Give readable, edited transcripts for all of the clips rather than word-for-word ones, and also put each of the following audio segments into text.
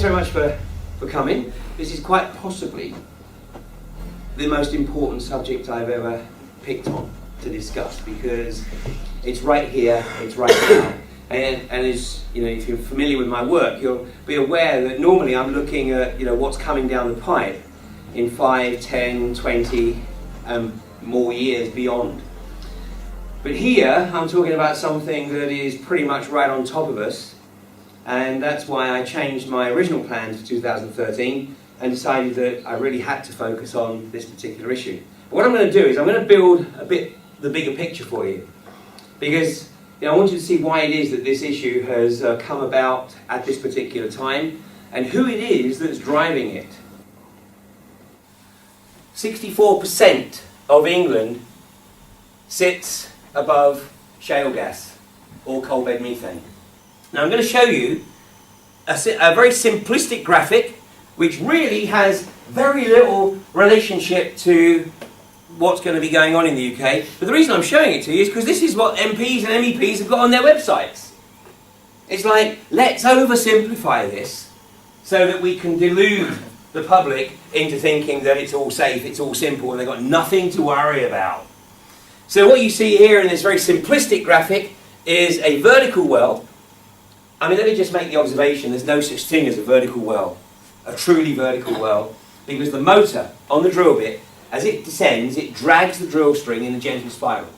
thanks very much for coming. This is quite possibly the most important subject I've ever picked on to discuss, because it's right here, it's right now. And as you know, if you're familiar with my work, you'll be aware that normally I'm looking at what's coming down the pipe in 5, 10, 20 more years beyond. But here I'm talking about something that is pretty much right on top of us, and that's why I changed my original plans for 2013 and decided that I really had to focus on this particular issue. But what I'm going to do is I'm going to build a bit the bigger picture for you, because I want you to see why it is that this issue has come about at this particular time and who it is that's driving it. 64% of England sits above shale gas or coal bed methane. Now I'm going to show you a very simplistic graphic which really has very little relationship to what's going to be going on in the UK. But the reason I'm showing it to you is because this is what MPs and MEPs have got on their websites. It's like, let's oversimplify this so that we can delude the public into thinking that it's all safe, it's all simple, and they've got nothing to worry about. So what you see here in this very simplistic graphic is a vertical well. I mean, let me just make the observation, there's no such thing as a vertical well, a truly vertical well, because the motor on the drill bit, as it descends, it drags the drill string in a gentle spiral.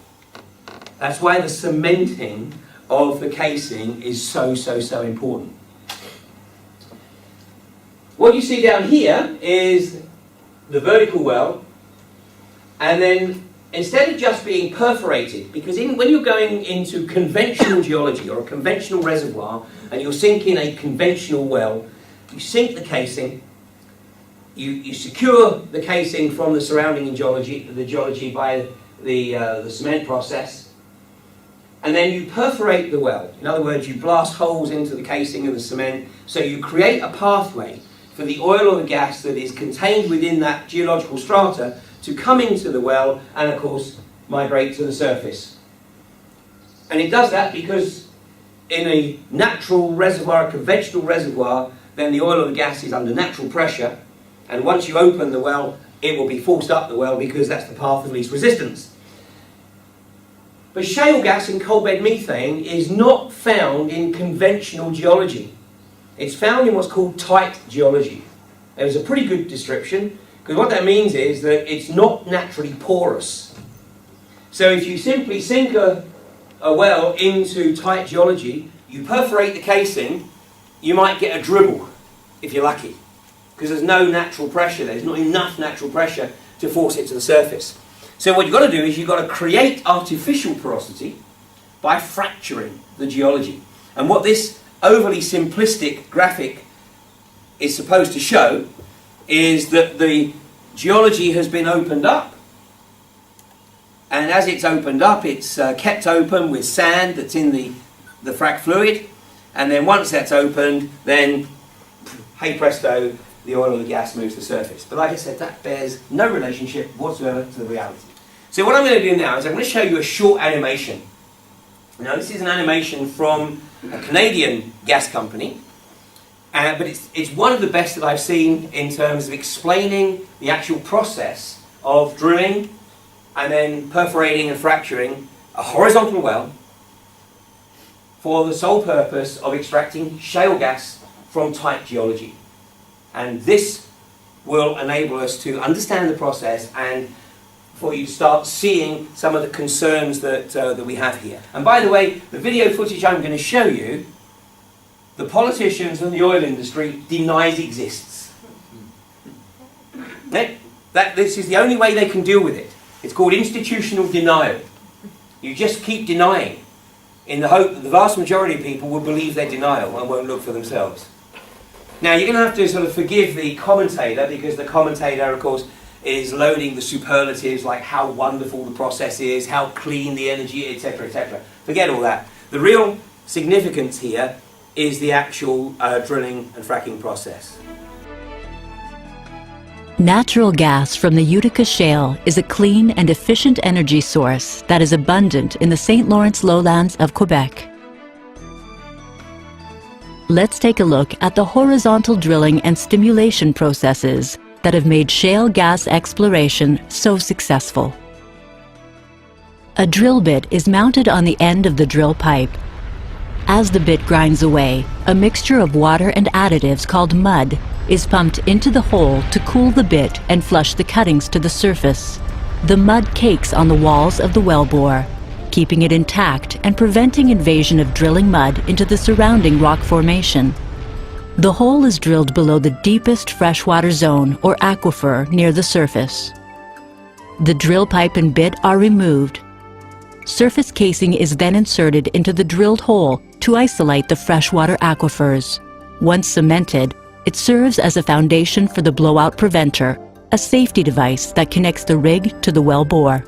That's why the cementing of the casing is so important. What you see down here is the vertical well, and then instead of just being perforated, because when you're going into conventional geology or a conventional reservoir and you're sinking a conventional well, you sink the casing, you secure the casing from the surrounding geology by the cement process, and then you perforate the well. In other words, you blast holes into the casing of the cement, so you create a pathway for the oil or the gas that is contained within that geological strata to come into the well and, of course, migrate to the surface. And it does that because in a natural reservoir, a conventional reservoir, then the oil or the gas is under natural pressure, and once you open the well, it will be forced up the well because that's the path of least resistance. But shale gas and coal bed methane is not found in conventional geology. It's found in what's called tight geology. It was a pretty good description, because what that means is that it's not naturally porous. So if you simply sink a well into tight geology, you perforate the casing, you might get a dribble, if you're lucky, because there's no natural pressure, there's not enough natural pressure to force it to the surface. So what you've got to do is you've got to create artificial porosity by fracturing the geology. And what this overly simplistic graphic is supposed to show is that the geology has been opened up, and as it's opened up, it's kept open with sand that's in the frac fluid, and then once that's opened, then hey presto, the oil or the gas moves to the surface. But like I said, that bears no relationship whatsoever to the reality. So what I'm going to do now is I'm going to show you a short animation. Now this is an animation from a Canadian gas company, but it's one of the best that I've seen in terms of explaining the actual process of drilling and then perforating and fracturing a horizontal well for the sole purpose of extracting shale gas from tight geology. And this will enable us to understand the process and for you to start seeing some of the concerns that we have here. And by the way, the video footage I'm going to show you, the politicians and the oil industry denies exists. This is the only way they can deal with it. It's called institutional denial. You just keep denying in the hope that the vast majority of people will believe their denial and won't look for themselves. Now you're going to have to sort of forgive the commentator, because the commentator, of course, is loading the superlatives like how wonderful the process is, how clean the energy, etc., etc. Forget all that. The real significance here is the actual drilling and fracking process. Natural gas from the Utica Shale is a clean and efficient energy source that is abundant in the St. Lawrence lowlands of Quebec. Let's take a look at the horizontal drilling and stimulation processes that have made shale gas exploration so successful. A drill bit is mounted on the end of the drill pipe. As the bit grinds away, a mixture of water and additives called mud is pumped into the hole to cool the bit and flush the cuttings to the surface. The mud cakes on the walls of the wellbore, keeping it intact and preventing invasion of drilling mud into the surrounding rock formation. The hole is drilled below the deepest freshwater zone or aquifer near the surface. The drill pipe and bit are removed. Surface casing is then inserted into the drilled hole to isolate the freshwater aquifers. Once cemented, it serves as a foundation for the blowout preventer, a safety device that connects the rig to the well bore.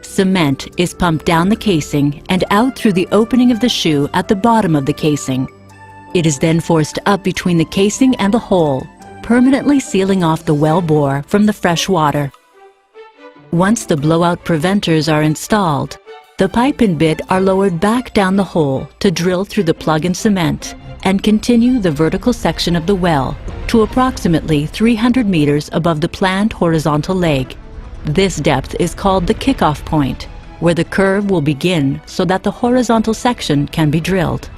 Cement is pumped down the casing and out through the opening of the shoe at the bottom of the casing. It is then forced up between the casing and the hole, permanently sealing off the well bore from the fresh water. Once the blowout preventers are installed, the pipe and bit are lowered back down the hole to drill through the plug and cement and continue the vertical section of the well to approximately 300 meters above the planned horizontal leg. This depth is called the kickoff point, where the curve will begin so that the horizontal section can be drilled.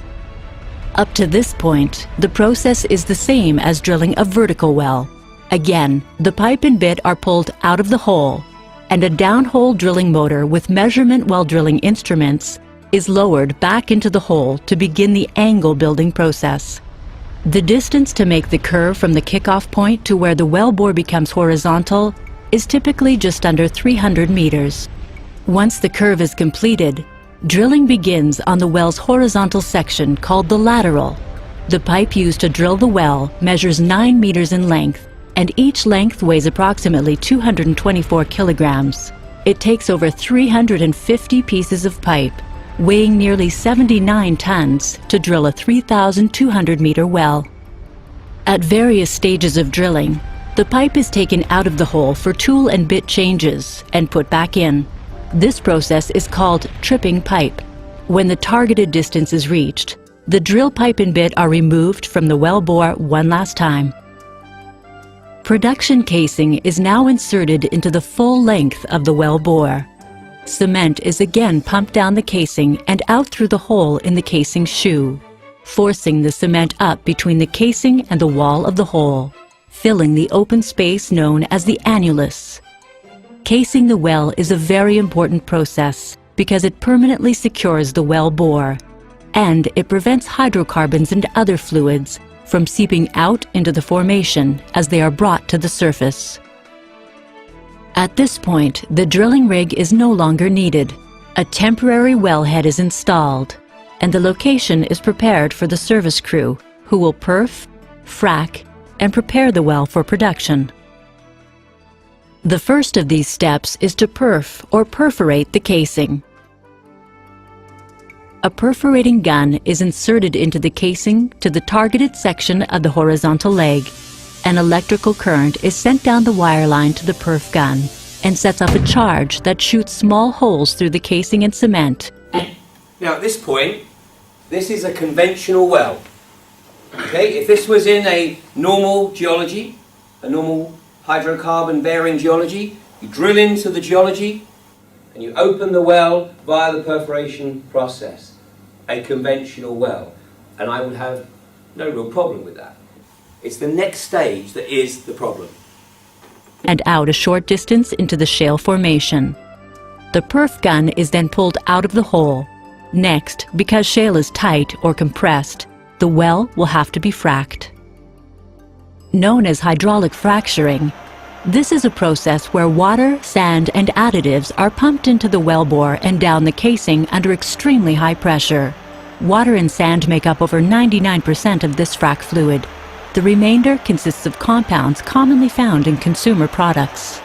Up to this point, the process is the same as drilling a vertical well. Again, the pipe and bit are pulled out of the hole, and a downhole drilling motor with measurement well drilling instruments is lowered back into the hole to begin the angle building process. The distance to make the curve from the kickoff point to where the well bore becomes horizontal is typically just under 300 meters. Once the curve is completed, drilling begins on the well's horizontal section called the lateral. The pipe used to drill the well measures 9 meters in length, and each length weighs approximately 224 kilograms. It takes over 350 pieces of pipe, weighing nearly 79 tons, to drill a 3,200-meter well. At various stages of drilling, the pipe is taken out of the hole for tool and bit changes and put back in. This process is called tripping pipe. When the targeted distance is reached, the drill pipe and bit are removed from the well bore one last time. Production casing is now inserted into the full length of the well bore. Cement is again pumped down the casing and out through the hole in the casing shoe, forcing the cement up between the casing and the wall of the hole, filling the open space known as the annulus. Casing the well is a very important process because it permanently secures the well bore, and it prevents hydrocarbons and other fluids from seeping out into the formation as they are brought to the surface. At this point, the drilling rig is no longer needed. A temporary wellhead is installed, and the location is prepared for the service crew, who will perf, frack, and prepare the well for production. The first of these steps is to perf or perforate the casing. A perforating gun is inserted into the casing to the targeted section of the horizontal leg. An electrical current is sent down the wire line to the perf gun and sets off a charge that shoots small holes through the casing and cement. Now at this point, this is a conventional well. Okay, if this was in a normal geology, a normal hydrocarbon bearing geology, you drill into the geology and you open the well via the perforation process, a conventional well, and I would have no real problem with that. It's the next stage that is the problem. And out a short distance into the shale formation. The perf gun is then pulled out of the hole. Next, because shale is tight or compressed, the well will have to be fracked. Known as hydraulic fracturing, this is a process where water, sand, and additives are pumped into the wellbore and down the casing under extremely high pressure. Water and sand make up over 99% of this frac fluid. The remainder consists of compounds commonly found in consumer products.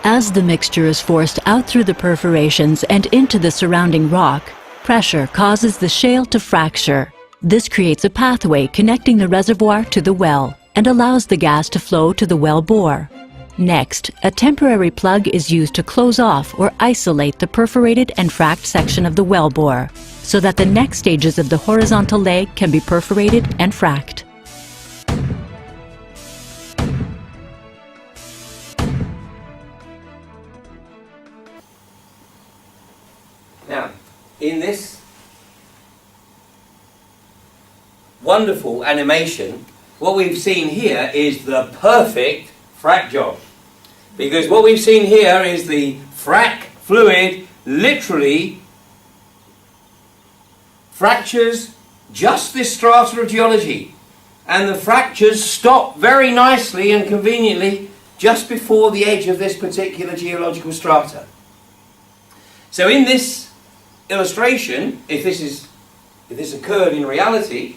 As the mixture is forced out through the perforations and into the surrounding rock, pressure causes the shale to fracture. This creates a pathway connecting the reservoir to the well and allows the gas to flow to the well bore. Next, a temporary plug is used to close off or isolate the perforated and fracked section of the wellbore, so that the next stages of the horizontal leg can be perforated and fracked. Now, in this wonderful animation, what we've seen here is the perfect frack job. Because what we've seen here is the frack fluid literally fractures just this strata of geology. And the fractures stop very nicely and conveniently just before the edge of this particular geological strata. So in this illustration, if this occurred in reality,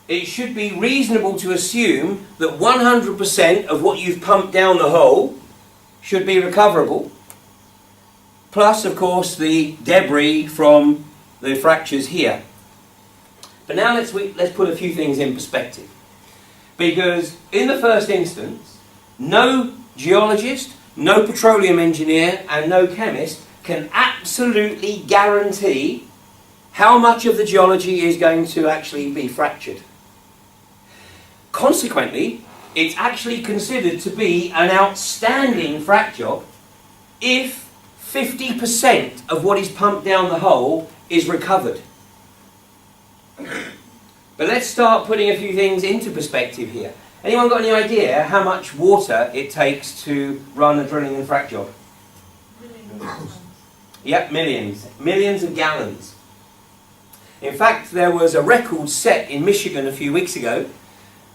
it should be reasonable to assume that 100% of what you've pumped down the hole should be recoverable, plus of course the debris from the fractures here. But now let's put a few things in perspective, because in the first instance, no geologist, no petroleum engineer and no chemist can absolutely guarantee how much of the geology is going to actually be fractured. Consequently, it's actually considered to be an outstanding frack job if 50% of what is pumped down the hole is recovered. But let's start putting a few things into perspective here. Anyone got any idea how much water it takes to run a drilling and frack job? Yep, millions. Millions of gallons. In fact, there was a record set in Michigan a few weeks ago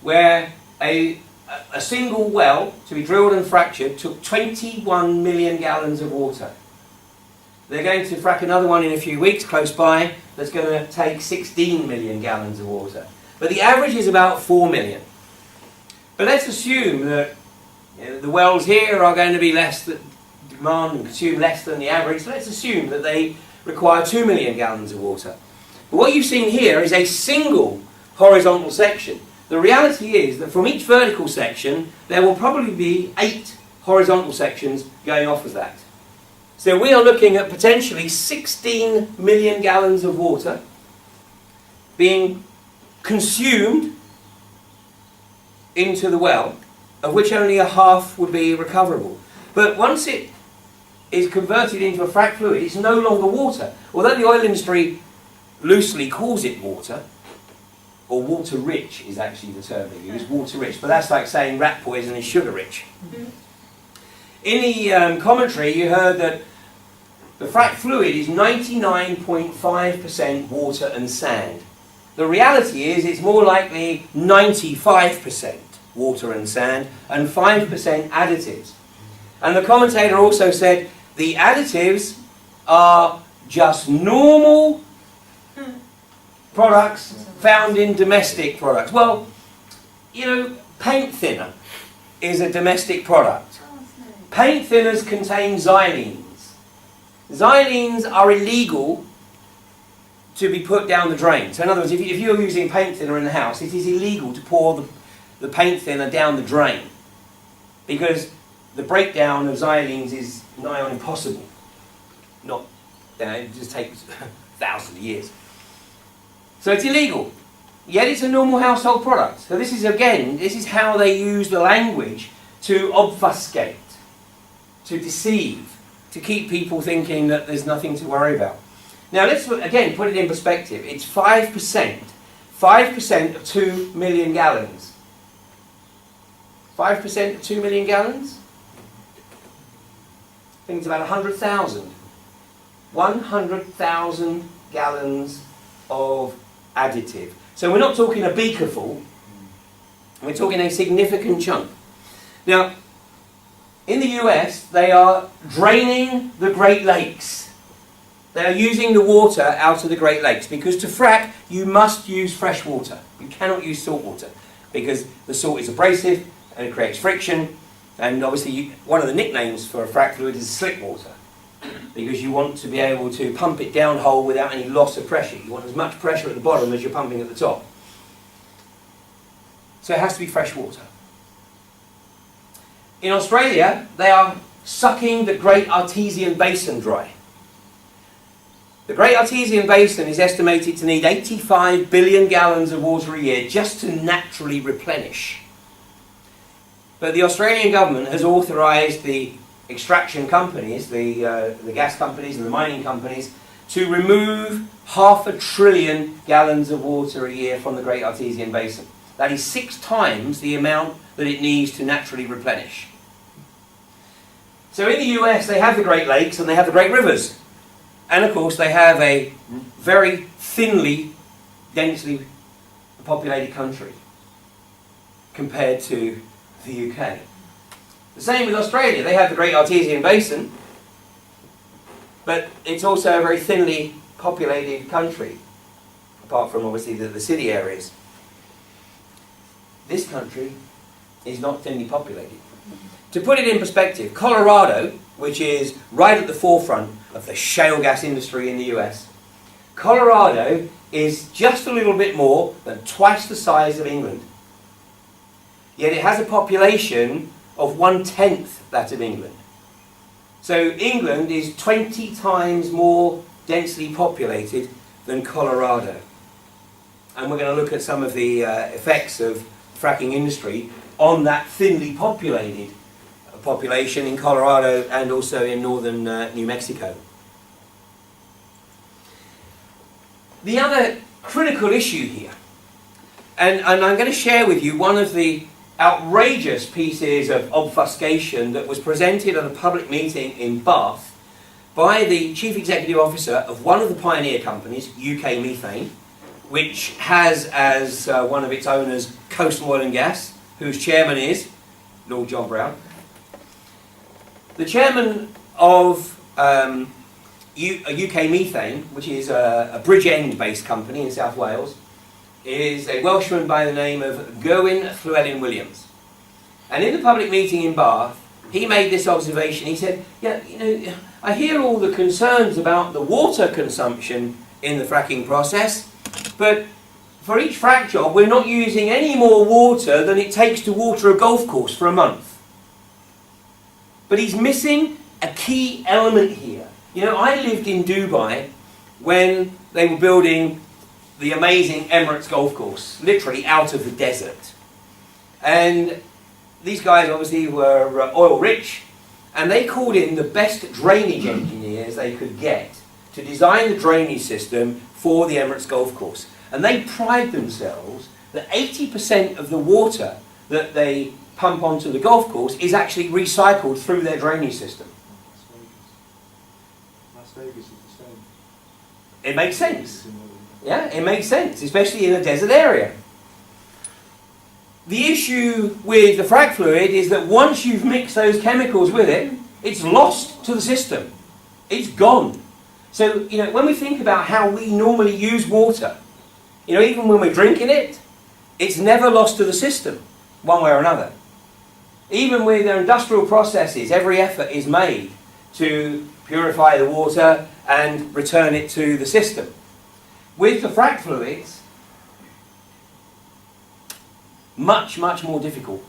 where a single well to be drilled and fractured took 21 million gallons of water. They're going to frack another one in a few weeks close by that's going to take 16 million gallons of water. But the average is about 4 million. But let's assume that the wells here are going to be less than demand and consume less than the average. So let's assume that they require 2 million gallons of water. But what you've seen here is a single horizontal section. The reality is that from each vertical section, there will probably be 8 horizontal sections going off of that. So we are looking at potentially 16 million gallons of water being consumed into the well, of which only a half would be recoverable. But once it is converted into a frack fluid, it's no longer water. Although the oil industry loosely calls it water, or water-rich is actually the term they use, water-rich, but that's like saying rat poison is sugar-rich. In the commentary you heard that the frack fluid is 99.5% water and sand. The reality is it's more likely 95% water and sand and 5% additives. And the commentator also said the additives are just normal products found in domestic products. Well, you know, paint thinner is a domestic product. Paint thinners contain xylenes. Xylenes are illegal to be put down the drain. So in other words, if you're using paint thinner in the house, it is illegal to pour the paint thinner down the drain, because the breakdown of xylenes is nigh on impossible. It just takes thousands of years. So it's illegal, yet it's a normal household product. So this is, again, this is how they use the language to obfuscate, to deceive, to keep people thinking that there's nothing to worry about. Now let's, again, put it in perspective. It's 5%. 5% of 2 million gallons. 5% of 2 million gallons? I think it's about 100,000. 100,000 gallons of additive. So we're not talking a beaker full, we're talking a significant chunk. Now, in the US, they are draining the Great Lakes. They are using the water out of the Great Lakes, because to frack, you must use fresh water. You cannot use salt water, because the salt is abrasive and it creates friction. And obviously, one of the nicknames for a frack fluid is slick water, because you want to be able to pump it down hole without any loss of pressure. You want as much pressure at the bottom as you're pumping at the top. So it has to be fresh water. In Australia, they are sucking the Great Artesian Basin dry. The Great Artesian Basin is estimated to need 85 billion gallons of water a year just to naturally replenish. But the Australian government has authorised the extraction companies, the gas companies and the mining companies, to remove 500 billion gallons of water a year from the Great Artesian Basin. That is 6 times the amount that it needs to naturally replenish. So in the US they have the Great Lakes and they have the Great Rivers. And of course they have a very thinly, densely populated country compared to the UK. The same with Australia. They have the Great Artesian Basin, but it's also a very thinly populated country, apart from obviously the city areas. This country is not thinly populated. To put it in perspective, Colorado, which is right at the forefront of the shale gas industry in the US, Colorado is just a little bit more than twice the size of England. Yet it has a population of 1/10 that of England. So England is 20 times more densely populated than Colorado. And we're going to look at some of the effects of the fracking industry on that thinly populated population in Colorado and also in northern New Mexico. The other critical issue here, and I'm going to share with you one of the outrageous pieces of obfuscation that was presented at a public meeting in Bath by the Chief Executive Officer of one of the pioneer companies, UK Methane, which has as one of its owners Coastal Oil and Gas, whose chairman is Lord John Brown. The chairman of UK Methane, which is a Bridgend-based company in South Wales, is a Welshman by the name of Gerwyn Llewellyn-Williams. And in the public meeting in Bath, he made this observation. He said, yeah, you know, I hear all the concerns about the water consumption in the fracking process, but for each frack job, we're not using any more water than it takes to water a golf course for a month. But he's missing a key element here. You know, I lived in Dubai when they were building the amazing Emirates golf course, literally out of the desert. And these guys obviously were oil rich, and they called in the best drainage engineers they could get to design the drainage system for the Emirates golf course. And they pride themselves that 80% of the water that they pump onto the golf course is actually recycled through their drainage system. Las Vegas is the same. It makes sense. Yeah, it makes sense, especially in a desert area. The issue with the frac fluid is that once you've mixed those chemicals with it, it's lost to the system. It's gone. So, you know, when we think about how we normally use water, you know, even when we're drinking it, it's never lost to the system, one way or another. Even with their industrial processes, every effort is made to purify the water and return it to the system. With the frac fluids, much more difficult.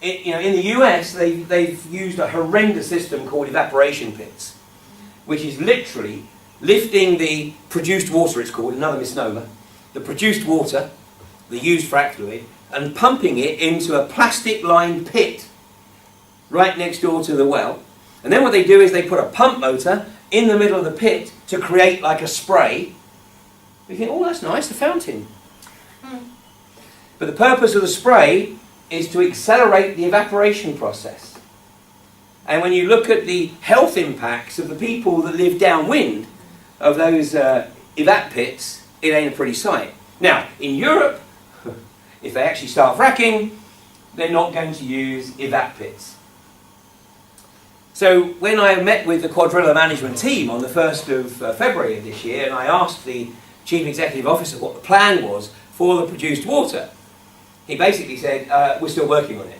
You know, in the US, they've used a horrendous system called evaporation pits, which is literally lifting the produced water, it's called, another misnomer, the produced water, the used frac fluid, and pumping it into a plastic-lined pit right next door to the well. And then what they do is they put a pump motor in the middle of the pit to create like a spray. You think, oh, that's nice, a fountain. But the purpose of the spray is to accelerate the evaporation process. And when you look at the health impacts of the people that live downwind of those evap pits, it ain't a pretty sight. Now, in Europe, if they actually start fracking, they're not going to use evap pits. So when I met with the Quadrilla management team on the 1st of February of this year, and I asked the Chief Executive Officer what the plan was for the produced water, he basically said, we're still working on it.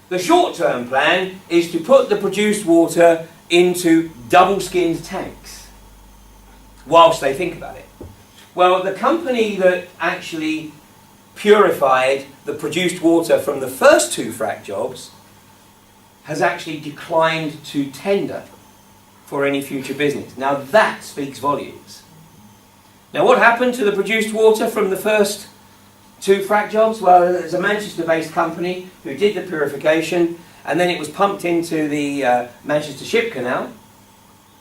The short-term plan is to put the produced water into double-skinned tanks whilst they think about it. Well, the company that actually purified the produced water from the first 2 frac jobs has actually declined to tender for any future business. Now that speaks volumes. Now what happened to the produced water from the first 2 frack jobs? Well, there's a Manchester-based company who did the purification, and then it was pumped into the Manchester Ship Canal,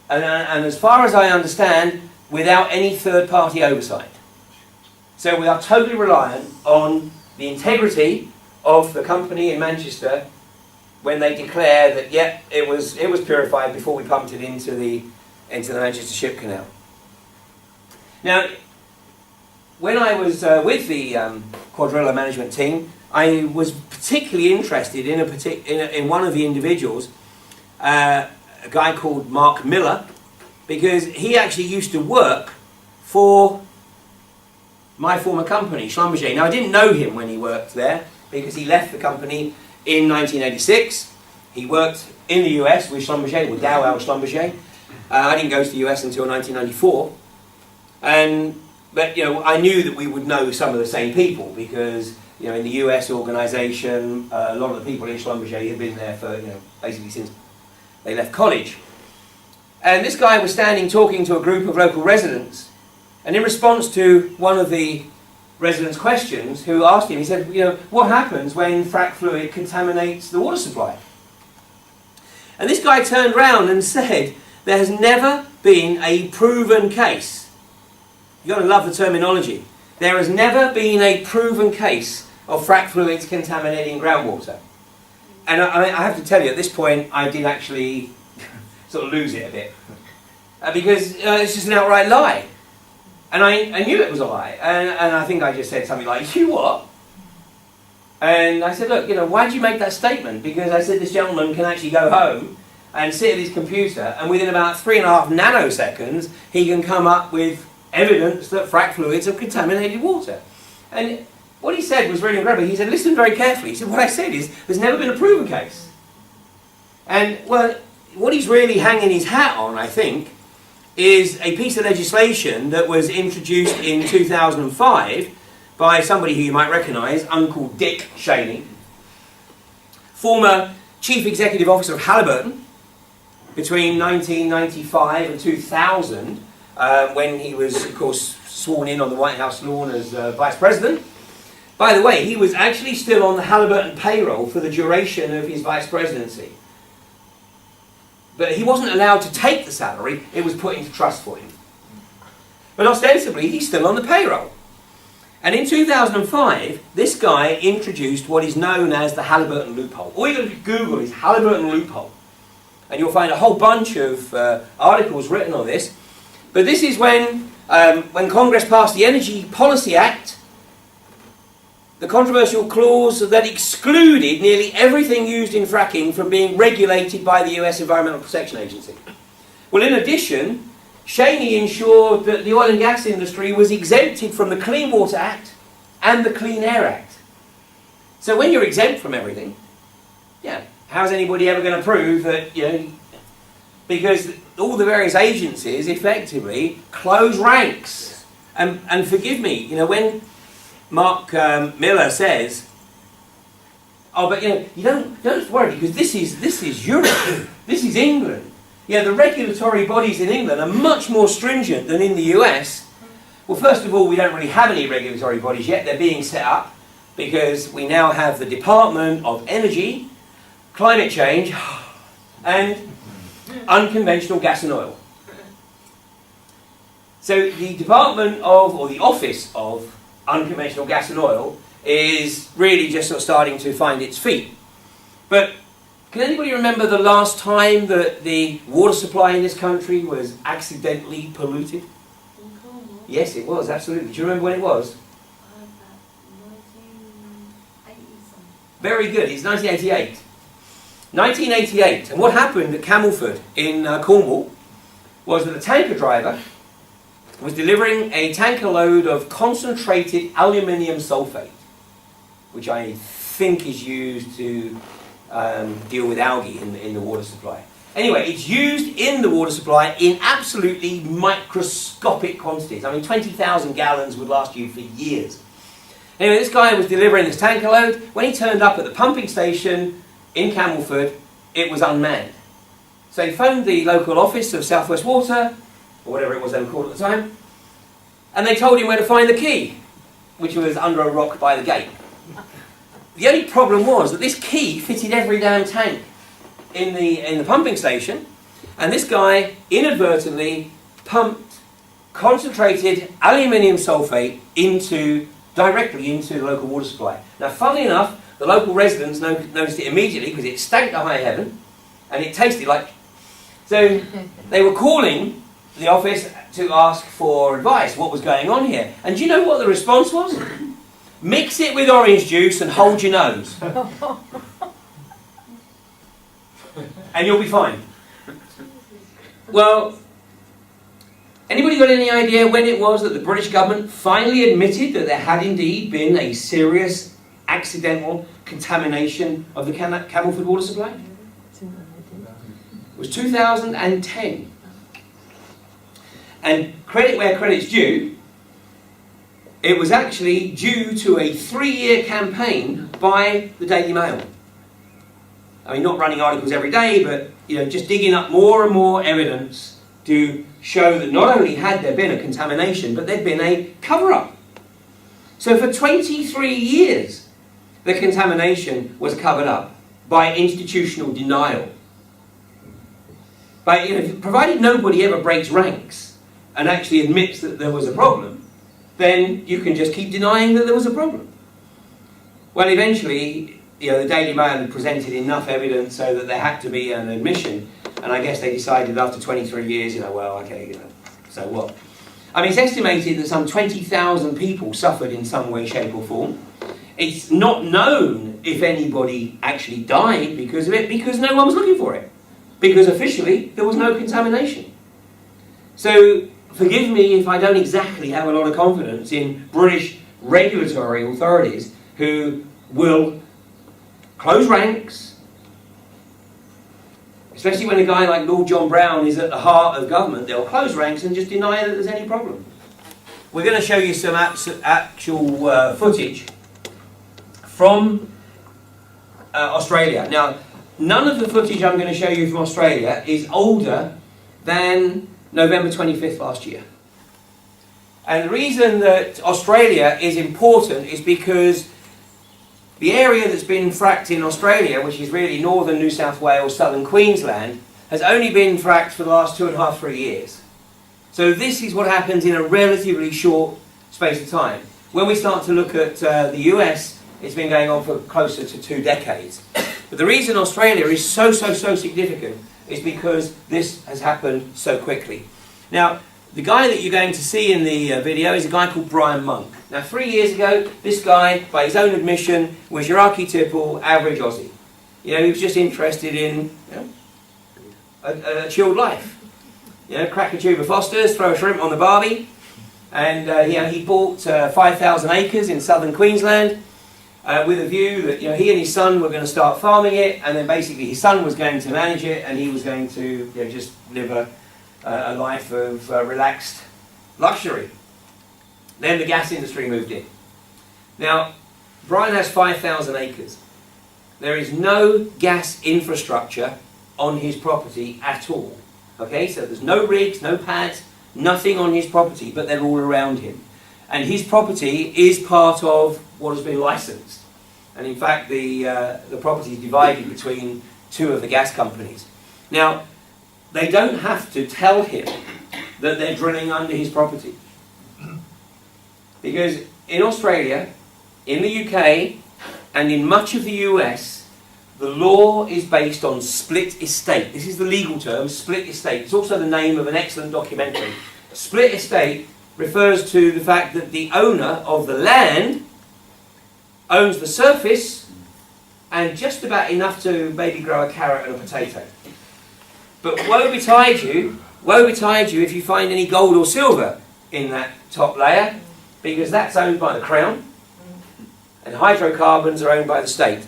and as far as I understand, without any third-party oversight. So we are totally reliant on the integrity of the company in Manchester when they declare that, yeah, it was purified before we pumped it into the Manchester Ship Canal. Now, when I was with the Quadrilla management team, I was particularly interested in one of the individuals, a guy called Mark Miller, because he actually used to work for my former company, Schlumberger. Now, I didn't know him when he worked there, because he left the company in 1986. He worked in the US with Schlumberger, with Dow Schlumberger. I didn't go to the US until 1994. But you know, I knew that we would know some of the same people, because you know, in the US organisation, a lot of the people in Schlumberger had been there for, you know, basically since they left college. And this guy was standing talking to a group of local residents, and in response to one of the residents' questions, who asked him, he said, you know, what happens when frac fluid contaminates the water supply? And this guy turned round and said, there has never been a proven case. You've got to love the terminology. There has never been a proven case of frac fluids contaminating groundwater. And I have to tell you, at this point, I did actually sort of lose it a bit. Because it's just an outright lie. And I knew it was a lie. And I think I just said something like, you what? And I said, look, you know, why did you make that statement? Because I said this gentleman can actually go home and sit at his computer, and within about 3.5 nanoseconds, he can come up with evidence that frac fluids have contaminated water. And what he said was really incredible. He said, listen very carefully. He said, what I said is, there's never been a proven case. And, well, what he's really hanging his hat on, I think, is a piece of legislation that was introduced in 2005 by somebody who you might recognise, Uncle Dick Cheney, former Chief Executive Officer of Haliburton between 1995 and 2000, when he was, of course, sworn in on the White House lawn as Vice President. By the way, he was actually still on the Haliburton payroll for the duration of his Vice Presidency. But he wasn't allowed to take the salary, it was put into trust for him. But ostensibly, he's still on the payroll. And in 2005, this guy introduced what is known as the Haliburton loophole. All you got to Google is Haliburton loophole, and you'll find a whole bunch of articles written on this. But this is when Congress passed the Energy Policy Act, the controversial clause that excluded nearly everything used in fracking from being regulated by the US Environmental Protection Agency. Well, in addition, Cheney ensured that the oil and gas industry was exempted from the Clean Water Act and the Clean Air Act. So when you're exempt from everything, yeah, how's anybody ever going to prove that, you know, because all the various agencies effectively close ranks. And forgive me, you know, when Mark Miller says, oh, but you know, you don't worry, because this is Europe, this is England. Yeah, the regulatory bodies in England are much more stringent than in the US. Well, first of all, we don't really have any regulatory bodies yet. They're being set up because we now have the Department of Energy, Climate Change, and Unconventional Gas and Oil. So the Department of, or the Office of Unconventional Gas and Oil is really just sort of starting to find its feet. But can anybody remember the last time that the water supply in this country was accidentally polluted? Yes, it was, absolutely. Do you remember when it was? 1980. Very good, it's 1988. 1988, and what happened at Camelford in Cornwall was that a tanker driver was delivering a tanker load of concentrated aluminium sulfate, which I think is used to deal with algae in the water supply. Anyway, it's used in the water supply in absolutely microscopic quantities. I mean, 20,000 gallons would last you for years. Anyway, this guy was delivering this tanker load. When he turned up at the pumping station in Camelford, it was unmanned. So he phoned the local office of South West Water, or whatever it was they were called at the time, and they told him where to find the key, which was under a rock by the gate. The only problem was that this key fitted every damn tank in the pumping station, and this guy inadvertently pumped concentrated aluminium sulfate directly into the local water supply. Now, funnily enough, the local residents noticed it immediately because it stank to high heaven, and it tasted like... So they were calling the office to ask for advice, what was going on here. And do you know what the response was? Mix it with orange juice and hold your nose. And you'll be fine. Well, anybody got any idea when it was that the British government finally admitted that there had indeed been a serious accidental contamination of the Camelford water supply? It was 2010. And credit where credit's due, it was actually due to a 3-year campaign by the Daily Mail. I mean, not running articles every day, but just digging up more and more evidence to show that not only had there been a contamination, but there'd been a cover-up. So for 23 years, the contamination was covered up by institutional denial. Provided nobody ever breaks ranks and actually admits that there was a problem, then you can just keep denying that there was a problem. Well, eventually, the Daily Mail had presented enough evidence so that there had to be an admission, and I guess they decided after 23 years, well, okay, so what? I mean, it's estimated that some 20,000 people suffered in some way, shape or form. It's not known if anybody actually died because of it, because no one was looking for it. Because officially, there was no contamination. So, forgive me if I don't exactly have a lot of confidence in British regulatory authorities who will close ranks, especially when a guy like Lord John Brown is at the heart of government. They'll close ranks and just deny that there's any problem. We're going to show you some actual footage from Australia. Now, none of the footage I'm going to show you from Australia is older than November 25th last year. And the reason that Australia is important is because the area that's been fracked in Australia, which is really northern New South Wales, southern Queensland, has only been fracked for the last 2.5, 3 years. So this is what happens in a relatively short space of time. When we start to look at the US, it's been going on for closer to 2 decades. But the reason Australia is so significant is because this has happened so quickly. Now, the guy that you're going to see in the video is a guy called Brian Monk. Now, 3 years ago, this guy, by his own admission, was your archetypal average Aussie. He was just interested in a chilled life. Crack a tube of Foster's, throw a shrimp on the barbie, and he bought 5,000 acres in southern Queensland with a view that he and his son were going to start farming it, and then basically his son was going to manage it, and he was going to just live a life of relaxed luxury. Then the gas industry moved in. Now, Brian has 5,000 acres. There is no gas infrastructure on his property at all. Okay, so there's no rigs, no pads, nothing on his property, but they're all around him. And his property is part of what has been licensed. And in fact, the property is divided between 2 of the gas companies. Now, they don't have to tell him that they're drilling under his property. Because in Australia, in the UK, and in much of the US, the law is based on split estate. This is the legal term, split estate. It's also the name of an excellent documentary. Split estate refers to the fact that the owner of the land owns the surface and just about enough to maybe grow a carrot and a potato. But woe betide you if you find any gold or silver in that top layer, because that's owned by the Crown, and hydrocarbons are owned by the state.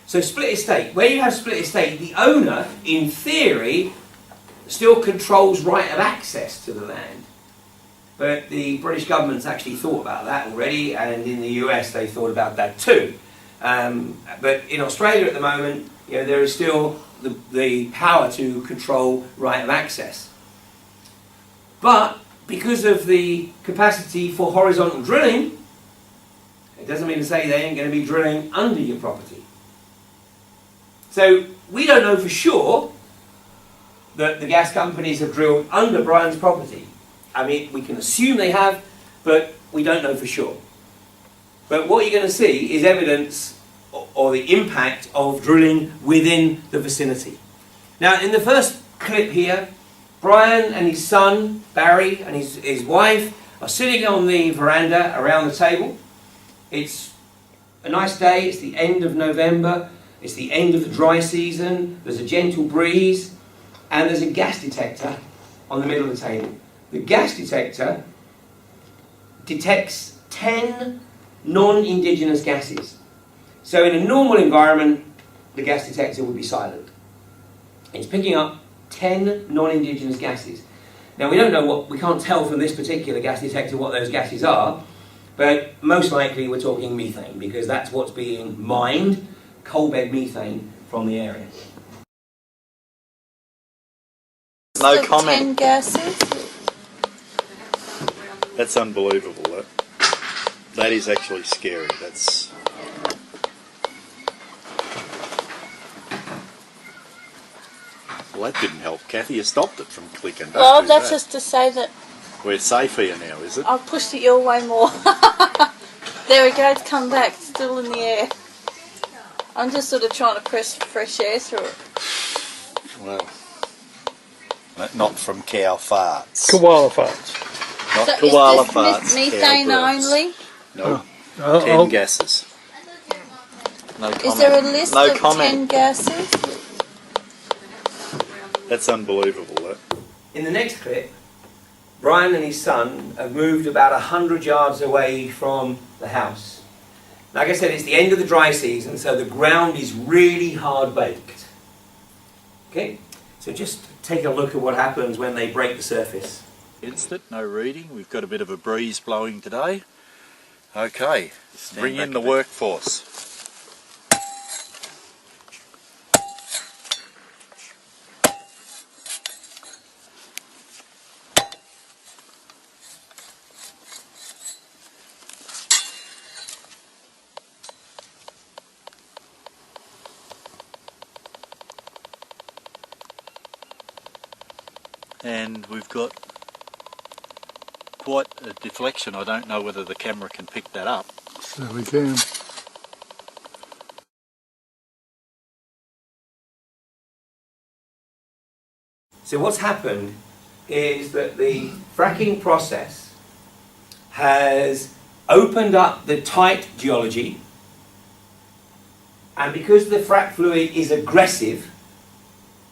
So split estate, where you have split estate, the owner, in theory, still controls right of access to the land. But the British government's actually thought about that already, and in the US they thought about that too. But in Australia at the moment, there is still the power to control right of access. But because of the capacity for horizontal drilling, it doesn't mean to say they ain't going to be drilling under your property. So we don't know for sure that the gas companies have drilled under Brian's property. I mean, we can assume they have, but we don't know for sure. But what you're going to see is evidence or the impact of drilling within the vicinity. Now, in the first clip here, Brian and his son, Barry, and his wife are sitting on the veranda around the table. It's a nice day, it's the end of November, it's the end of the dry season, there's a gentle breeze, and there's a gas detector on the middle of the table. The gas detector detects 10 non-indigenous gases. So in a normal environment, the gas detector would be silent. It's picking up 10 non-indigenous gases. Now we can't tell from this particular gas detector what those gases are, but most likely we're talking methane, because that's what's being mined, coal bed methane from the area. No comment. 10 gases. That's unbelievable. That is actually scary. That's... Well, that didn't help, Kathy. You stopped it from clicking. Well, that's just to say that We're safe here now, is it? I've pushed it your way more. There we go, it's come back, still in the air. I'm just sort of trying to press fresh air through it. Well, not from cow farts. Koala farts. Not So koala is this farts. methane cow burps. only? No. Oh, 10 gases. No comment. Is there a list no of comment. 10 gases? That's unbelievable. In the next clip, Brian and his son have moved about 100 yards away from the house. Like I said, it's the end of the dry season, so the ground is really hard baked. Okay, so just take a look at what happens when they break the surface. Against it, no reading. We've got a bit of a breeze blowing today. Okay, bring in the workforce. And we've got quite a deflection. I don't know whether the camera can pick that up. So we can. So what's happened is that the fracking process has opened up the tight geology, and because the frac fluid is aggressive,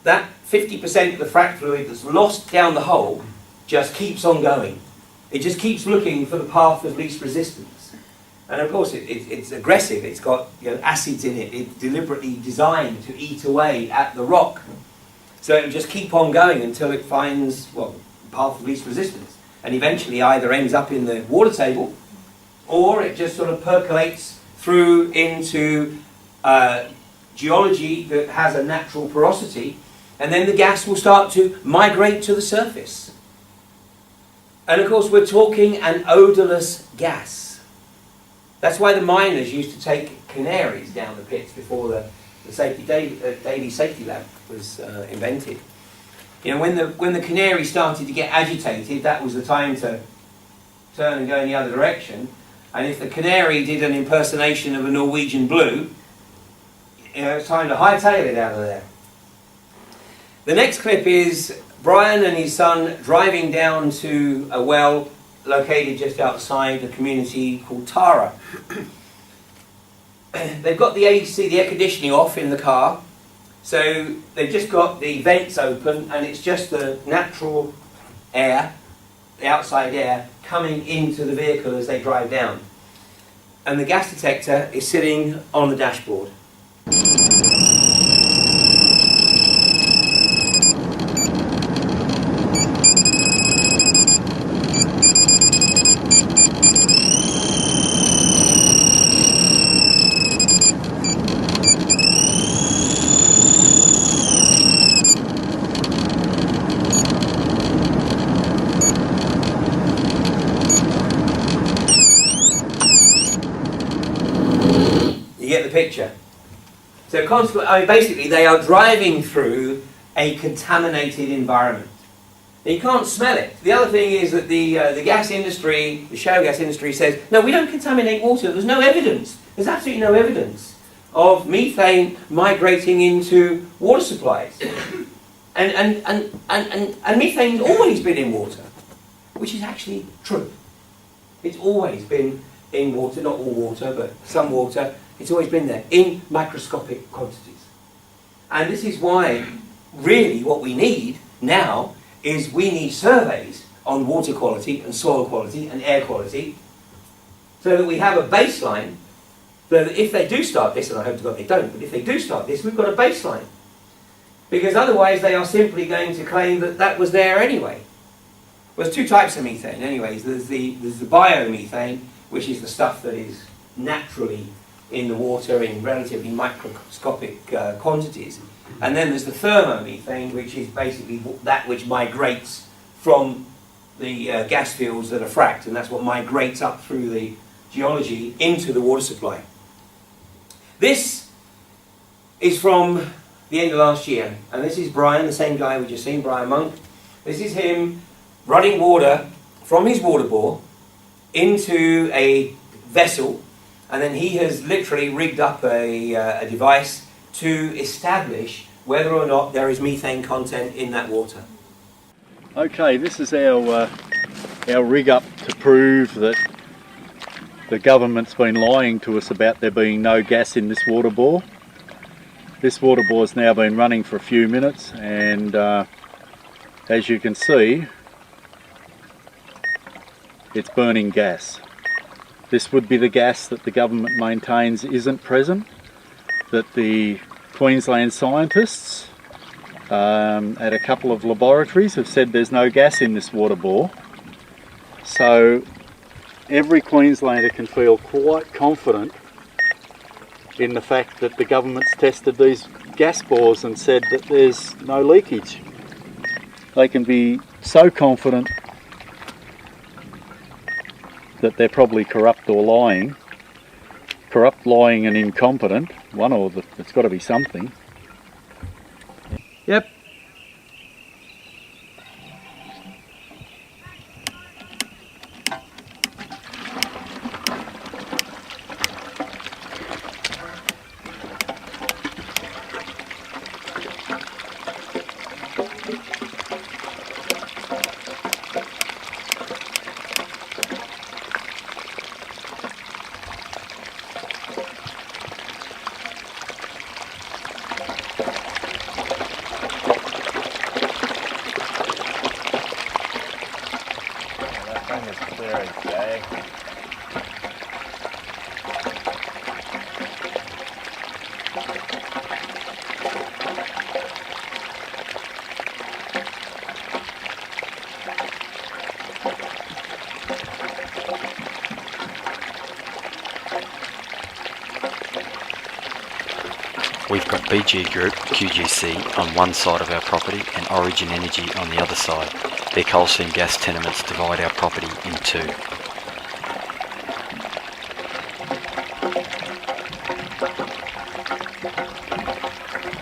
that 50% of the frac fluid that's lost down the hole just keeps on going. It just keeps looking for the path of least resistance. And of course it's aggressive, it's got acids in it, it's deliberately designed to eat away at the rock. So it'll just keep on going until it finds, well, the path of least resistance. And eventually either ends up in the water table, or it just sort of percolates through into geology that has a natural porosity, and then the gas will start to migrate to the surface. And of course we're talking an odourless gas. That's why the miners used to take canaries down the pits before the daily safety lamp was invented. When the canary started to get agitated, that was the time to turn and go in the other direction. And if the canary did an impersonation of a Norwegian blue, it's time to hightail it out of there. The next clip is Brian and his son driving down to a well located just outside a community called Tara. They've got the AC, the air conditioning off in the car, so they've just got the vents open and it's just the natural air, the outside air, coming into the vehicle as they drive down. And the gas detector is sitting on the dashboard. picture. So basically they are driving through a contaminated environment. And you can't smell it. The other thing is that the gas industry, the shale gas industry says, no, we don't contaminate water. There's no evidence. There's absolutely no evidence of methane migrating into water supplies. And methane's always been in water, which is actually true. It's always been in water, not all water, but some water. It's always been there, in microscopic quantities. And this is why, really, what we need now is we need surveys on water quality and soil quality and air quality, so that we have a baseline, so that if they do start this, and I hope to God they don't, but if they do start this, we've got a baseline. Because otherwise they are simply going to claim that that was there anyway. Well, there's two types of methane anyways. There's the biomethane, which is the stuff that is naturally in the water in relatively microscopic quantities. And then there's the thermomethane, which is basically that which migrates from the gas fields that are fracked, and that's what migrates up through the geology into the water supply. This is from the end of last year, and this is Brian, the same guy we just seen, Brian Monk. This is him running water from his water bore into a vessel, and then he has literally rigged up a device to establish whether or not there is methane content in that water. Okay, this is our rig up to prove that the government's been lying to us about there being no gas in this water bore. This water bore has now been running for a few minutes, and as you can see, it's burning gas. This would be the gas that the government maintains isn't present, that the Queensland scientists at a couple of laboratories have said there's no gas in this water bore. So every Queenslander can feel quite confident in the fact that the government's tested these gas bores and said that there's no leakage. They can be so confident that they're probably corrupt or lying. Corrupt, lying and incompetent. One or the, it's got to be something. Yep. We've got BG Group, QGC, on one side of our property and Origin Energy on the other side. Their coal seam gas tenements divide our property in two.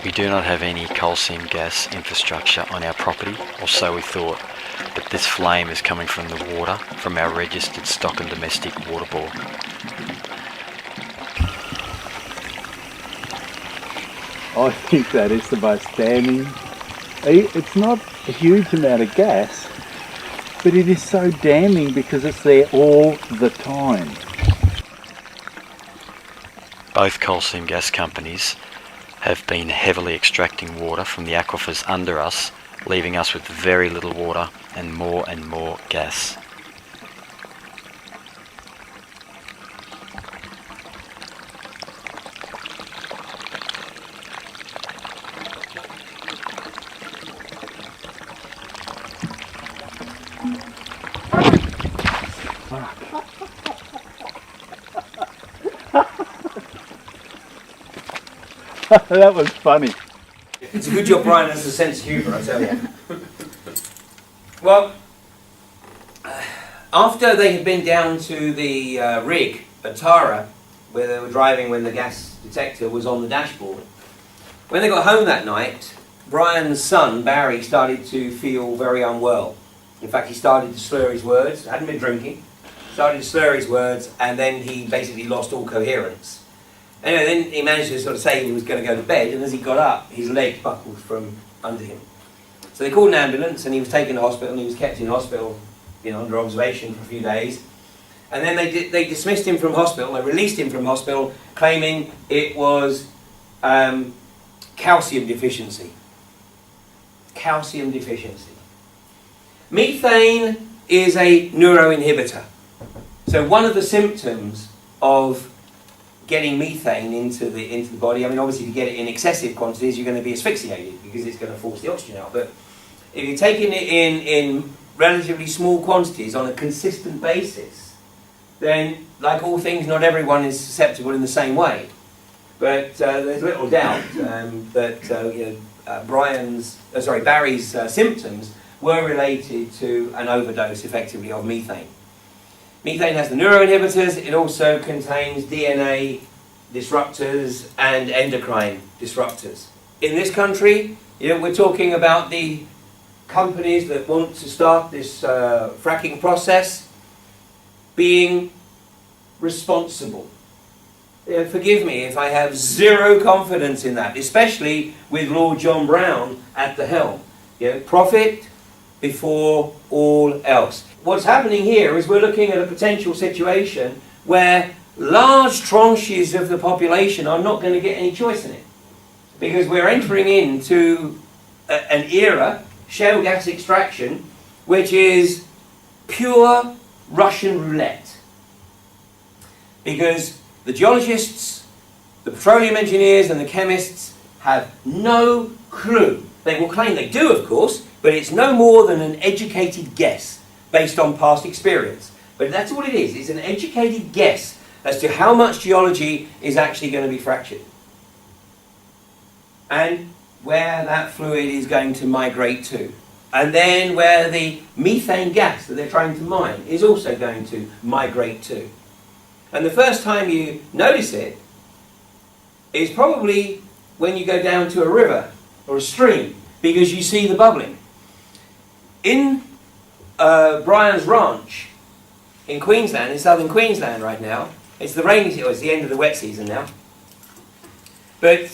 We do not have any coal seam gas infrastructure on our property, or so we thought, but this flame is coming from the water from our registered stock and domestic water bore. I think that is the most damning. It's not a huge amount of gas, but it is so damning because it's there all the time. Both coal seam gas companies have been heavily extracting water from the aquifers under us, leaving us with very little water and more gas. That was funny. It's a good job Brian has a sense of humour, I tell you. Well, after they had been down to the rig at Tara, where they were driving when the gas detector was on the dashboard. When they got home that night, Brian's son, Barry, started to feel very unwell. In fact, he started to slur his words, hadn't been drinking, started to slur his words, and then he basically lost all coherence. Anyway, then he managed to sort of say he was going to go to bed, and as he got up, his leg buckled from under him. So they called an ambulance, and he was taken to hospital, and he was kept in hospital, under observation for a few days. And then they dismissed him from hospital, they released him from hospital, claiming it was calcium deficiency. Calcium deficiency. Methane is a neuroinhibitor. So one of the symptoms of getting methane into the body, obviously to get it in excessive quantities, you're going to be asphyxiated because it's going to force the oxygen out. But if you're taking it in relatively small quantities on a consistent basis, then, like all things, not everyone is susceptible in the same way. But there's little doubt that Barry's symptoms were related to an overdose, effectively, of methane. Methane has the neuroinhibitors. It also contains DNA disruptors and endocrine disruptors. In this country, we're talking about the companies that want to start this fracking process being responsible. Forgive me if I have zero confidence in that, especially with Lord John Brown at the helm. Profit before all else. What's happening here is we're looking at a potential situation where large tranches of the population are not going to get any choice in it. Because we're entering into an era, shale gas extraction, which is pure Russian roulette. Because the geologists, the petroleum engineers and the chemists have no clue. They will claim they do, of course, but it's no more than an educated guess based on past experience. But that's all it is. It's an educated guess as to how much geology is actually going to be fractured. And where that fluid is going to migrate to. And then where the methane gas that they're trying to mine is also going to migrate to. And the first time you notice it is probably when you go down to a river or a stream, because you see the bubbling. In Brian's ranch in Queensland, in southern Queensland right now, it's the end of the wet season now. But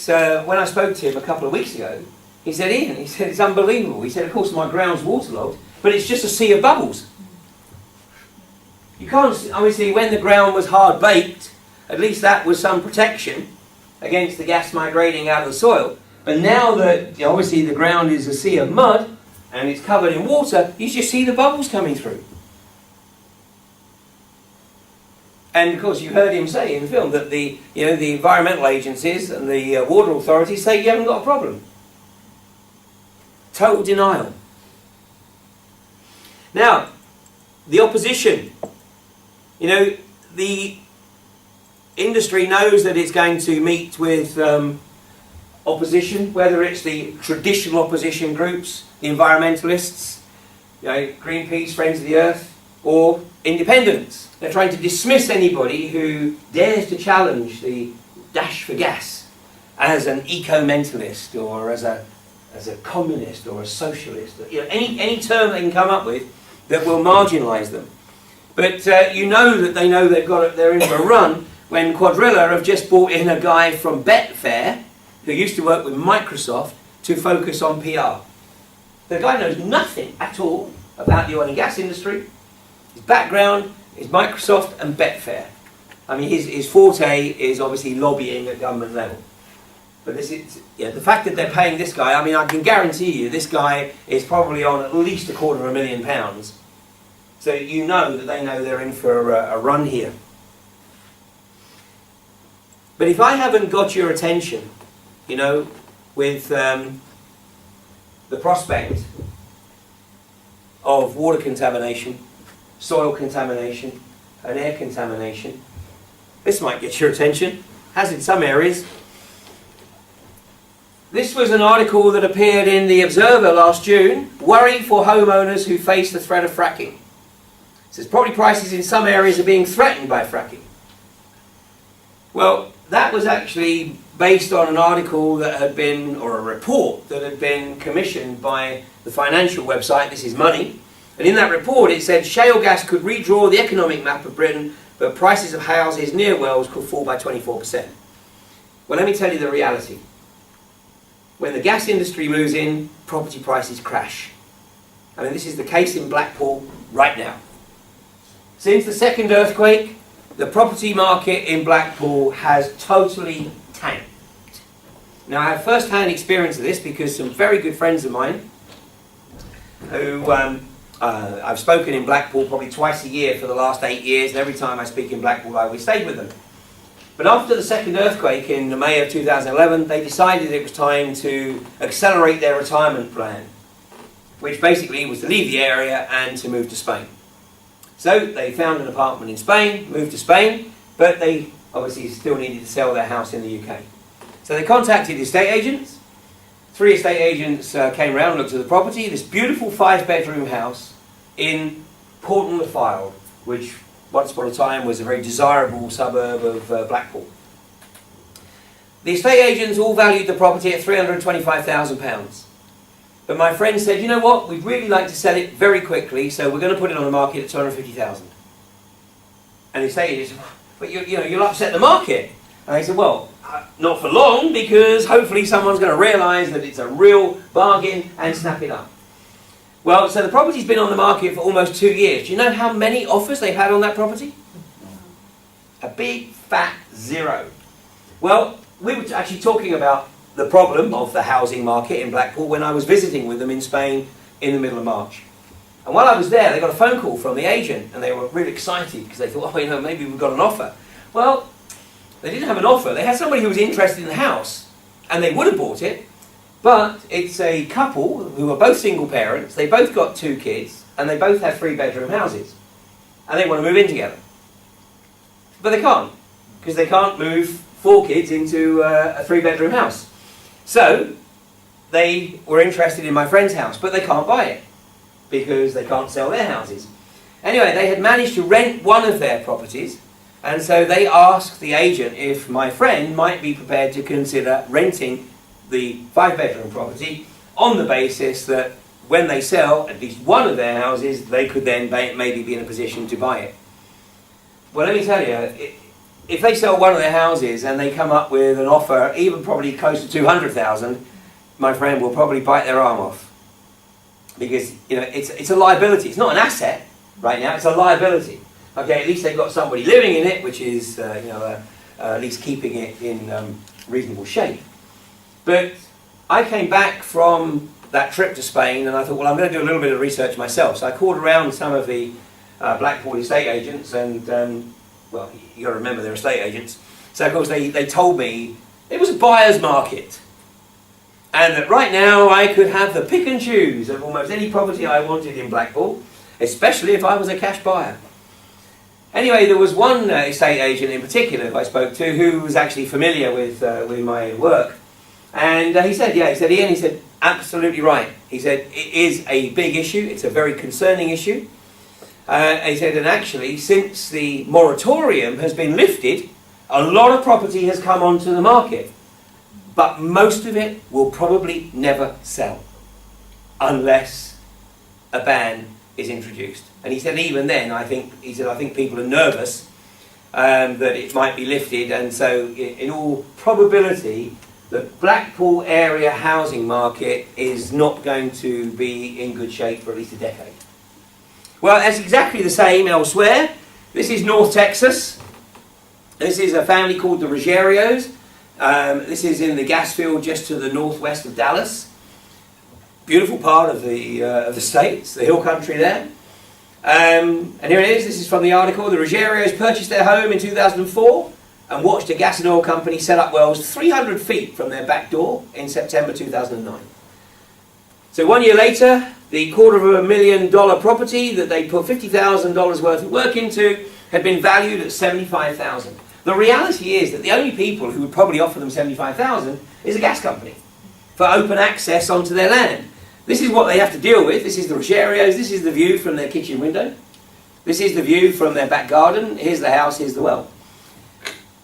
when I spoke to him a couple of weeks ago, he said, Ian, it's unbelievable. He said, of course my ground's waterlogged, but it's just a sea of bubbles. You can't, obviously, when the ground was hard baked, at least that was some protection against the gas migrating out of the soil. But now that obviously the ground is a sea of mud and it's covered in water, you just see the bubbles coming through. And of course, you heard him say in the film that the environmental agencies and the water authorities say you haven't got a problem. Total denial. Now, the opposition. The industry knows that it's going to meet with opposition, whether it's the traditional opposition groups, the environmentalists, Greenpeace, Friends of the Earth, or independents. They're trying to dismiss anybody who dares to challenge the dash for gas as an eco-mentalist or as a communist or a socialist. Any term they can come up with that will marginalise them. But you know that they know they're in for a run when Quadrilla have just brought in a guy from Betfair who used to work with Microsoft to focus on PR. The guy knows nothing at all about the oil and gas industry. His background is Microsoft and Betfair. His forte is obviously lobbying at government level. But the fact that they're paying this guy, I can guarantee you this guy is probably on at least £250,000. So you know that they know they're in for a run here. But if I haven't got your attention, with the prospect of water contamination, soil contamination, and air contamination, this might get your attention, has in some areas. This was an article that appeared in The Observer last June, worry for homeowners who face the threat of fracking. It says property prices in some areas are being threatened by fracking. Well, that was actually based on an article that had been, or a report that had been commissioned by the financial website, This Is Money. And in that report it said shale gas could redraw the economic map of Britain, but prices of houses near wells could fall by 24%. Well, let me tell you the reality. When the gas industry moves in, property prices crash. I mean, this is the case in Blackpool right now. Since the second earthquake, the property market in Blackpool has totally tanked. Now, I have first-hand experience of this because some very good friends of mine who I've spoken in Blackpool probably twice a year for the last 8 years, and every time I speak in Blackpool I always stayed with them. But after the second earthquake in May of 2011, they decided it was time to accelerate their retirement plan, which basically was to leave the area and to move to Spain. So they found an apartment in Spain, moved to Spain, but they obviously still needed to sell their house in the UK. So they contacted estate agents. 3 estate agents came around and looked at the property, this beautiful 5-bedroom house in Porton-le-Fylde, which once upon a time was a very desirable suburb of Blackpool. The estate agents all valued the property at £325,000. But my friend said, you know what, we'd really like to sell it very quickly, so we're going to put it on the market at $250,000. And the estate agents said, but you'll upset the market. And they said, well, not for long, because hopefully someone's going to realise that it's a real bargain and snap it up. Well, so the property's been on the market for almost 2 years. Do you know how many offers they've had on that property? A big fat 0. Well, we were actually talking about the problem of the housing market in Blackpool when I was visiting with them in Spain in the middle of March. And while I was there, they got a phone call from the agent, and they were really excited because they thought, oh, maybe we've got an offer. Well, they didn't have an offer. They had somebody who was interested in the house, and they would have bought it. But it's a couple who are both single parents, they both got 2 kids, and they both have 3-bedroom houses. And they want to move in together. But they can't, because they can't move 4 kids into a 3-bedroom house. So, they were interested in my friend's house, but they can't buy it, because they can't sell their houses. Anyway, they had managed to rent one of their properties, and so they asked the agent if my friend might be prepared to consider renting the 5-bedroom property on the basis that when they sell at least one of their houses, they could then maybe be in a position to buy it. Well, let me tell you, if they sell one of their houses and they come up with an offer, even probably close to 200,000, my friend will probably bite their arm off. Because, it's a liability. It's not an asset right now, it's a liability. Okay, at least they've got somebody living in it, which is, at least keeping it in reasonable shape. But I came back from that trip to Spain and I thought, well, I'm going to do a little bit of research myself. So I called around some of the Blackpool estate agents and, well, you got to remember they're estate agents. So of course they told me it was a buyer's market. And that right now I could have the pick and choose of almost any property I wanted in Blackpool, especially if I was a cash buyer. Anyway, there was one estate agent in particular who I spoke to who was actually familiar with my work. And he said, Ian, he said, absolutely right. He said, it is a big issue, it's a very concerning issue. He said, and actually, since the moratorium has been lifted, a lot of property has come onto the market. But most of it will probably never sell, unless a ban is introduced. And he said, even then, I think people are nervous that it might be lifted, and so in all probability, the Blackpool area housing market is not going to be in good shape for at least a decade. Well, that's exactly the same elsewhere. This is North Texas. This is a family called the Ruggerios. This is in the gas field just to the northwest of Dallas. Beautiful part of the States, the hill country there. And here it is. This is from the article. The Ruggerios purchased their home in 2004 and watched a gas and oil company set up wells 300 feet from their back door in September 2009. So 1 year later, the $250,000 property that they put $50,000 worth of work into had been valued at $75,000. The reality is that the only people who would probably offer them $75,000 is a gas company for open access onto their land. This is what they have to deal with. This is the Ruggerios. This is the view from their kitchen window. This is the view from their back garden. Here's the house, here's the well.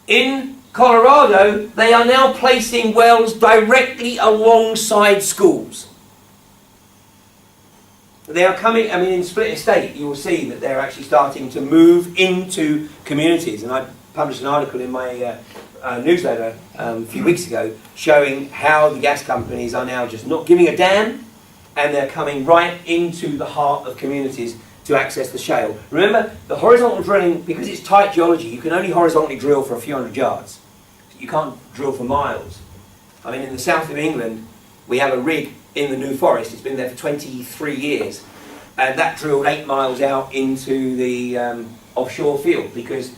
In Colorado, they are now placing wells directly alongside schools. They are coming, I mean, in Split Estate, you will see that they're actually starting to move into communities. And I published an article in my newsletter a few weeks ago showing how the gas companies are now just not giving a damn, and they're coming right into the heart of communities to access the shale. Remember, the horizontal drilling, because it's tight geology, you can only horizontally drill for a few hundred yards. You can't drill for miles. I mean, in the south of England, we have a rig in the New Forest. It's been there for 23 years. And that drilled 8 miles out into the offshore field because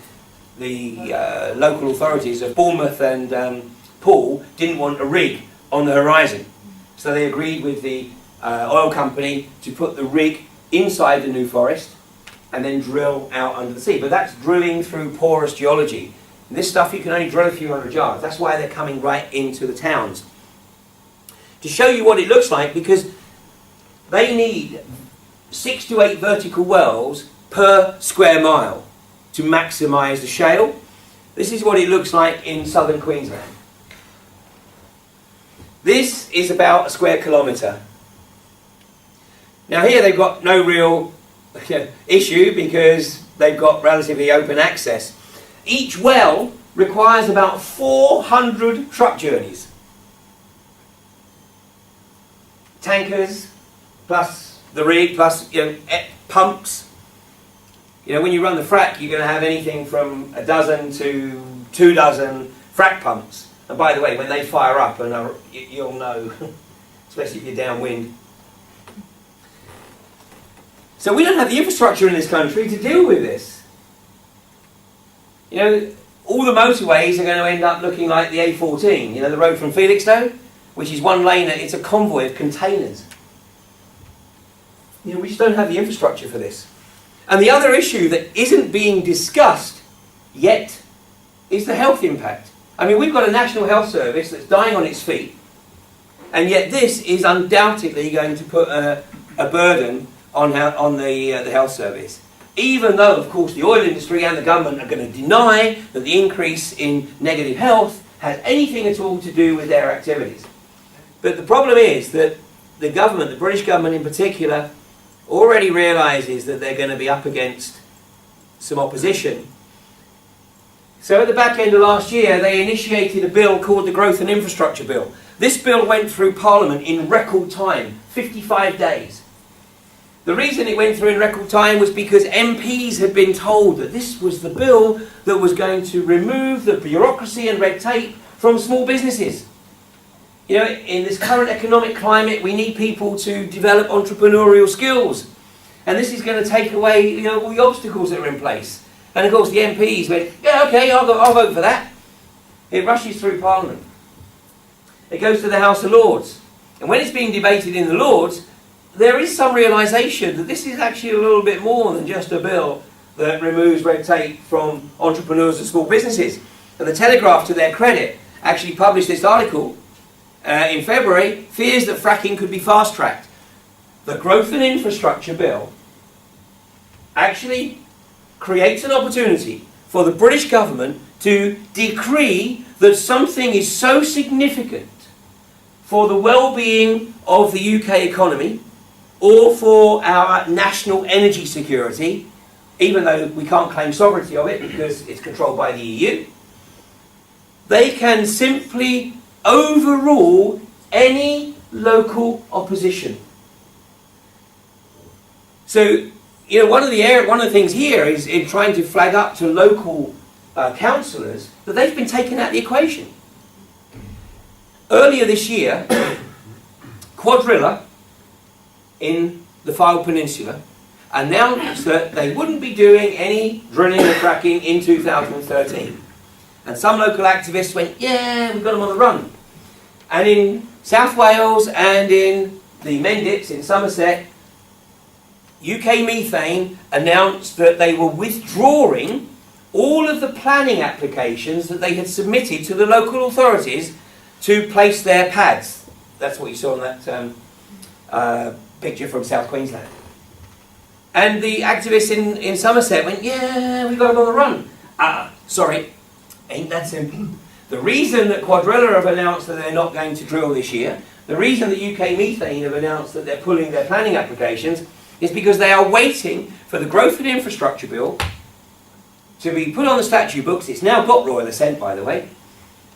the local authorities of Bournemouth and Poole didn't want a rig on the horizon. So they agreed with the oil company to put the rig inside the New Forest and then drill out under the sea. But that's drilling through porous geology. And this stuff you can only drill a few hundred yards. That's why they're coming right into the towns. To show you what it looks like, because they need 6 to 8 vertical wells per square mile to maximise the shale. This is what it looks like in southern Queensland. This is about a square kilometre. Now here they've got no real issue because they've got relatively open access. Each well requires about 400 truck journeys. Tankers, plus the rig, plus pumps. When you run the frack, you're going to have anything from a dozen to 2 dozen frack pumps. And by the way, when they fire up, and you'll know, especially if you're downwind. So we don't have the infrastructure in this country to deal with this. All the motorways are going to end up looking like the A14, the road from Felixstowe, which is one lane, it's a convoy of containers. We just don't have the infrastructure for this. And the other issue that isn't being discussed yet is the health impact. I mean, we've got a National Health Service that's dying on its feet, and yet this is undoubtedly going to put a burden on the health service. Even though, of course, the oil industry and the government are going to deny that the increase in negative health has anything at all to do with their activities. But the problem is that the government, the British government in particular, already realises that they're going to be up against some opposition. So at the back end of last year, they initiated a bill called the Growth and Infrastructure Bill. This bill went through Parliament in record time, 55 days. The reason it went through in record time was because MPs had been told that this was the bill that was going to remove the bureaucracy and red tape from small businesses. In this current economic climate, we need people to develop entrepreneurial skills. And this is going to take away all the obstacles that are in place. And of course the MPs went, yeah, okay, I'll vote for that. It rushes through Parliament. It goes to the House of Lords. And when it's being debated in the Lords, there is some realisation that this is actually a little bit more than just a bill that removes red tape from entrepreneurs and small businesses. And the Telegraph, to their credit, actually published this article in February, fears that fracking could be fast-tracked. The Growth and Infrastructure Bill actually creates an opportunity for the British government to decree that something is so significant for the well-being of the UK economy or for our national energy security, even though we can't claim sovereignty of it because it's controlled by the EU, they can simply overrule any local opposition. So, one of the things here is in trying to flag up to local councillors that they've been taken out of the equation. Earlier this year, Quadrilla in the Fylde Peninsula announced that they wouldn't be doing any drilling or fracking in 2013. And some local activists went, yeah, we've got them on the run. And in South Wales and in the Mendips in Somerset, UK Methane announced that they were withdrawing all of the planning applications that they had submitted to the local authorities to place their pads. That's what you saw in that picture from South Queensland. And the activists in Somerset went, yeah, we got them on the run. Sorry, ain't that simple. The reason that Quadrilla have announced that they're not going to drill this year, the reason that UK Methane have announced that they're pulling their planning applications, is because they are waiting for the Growth and Infrastructure Bill to be put on the statute books. It's now got royal assent, by the way,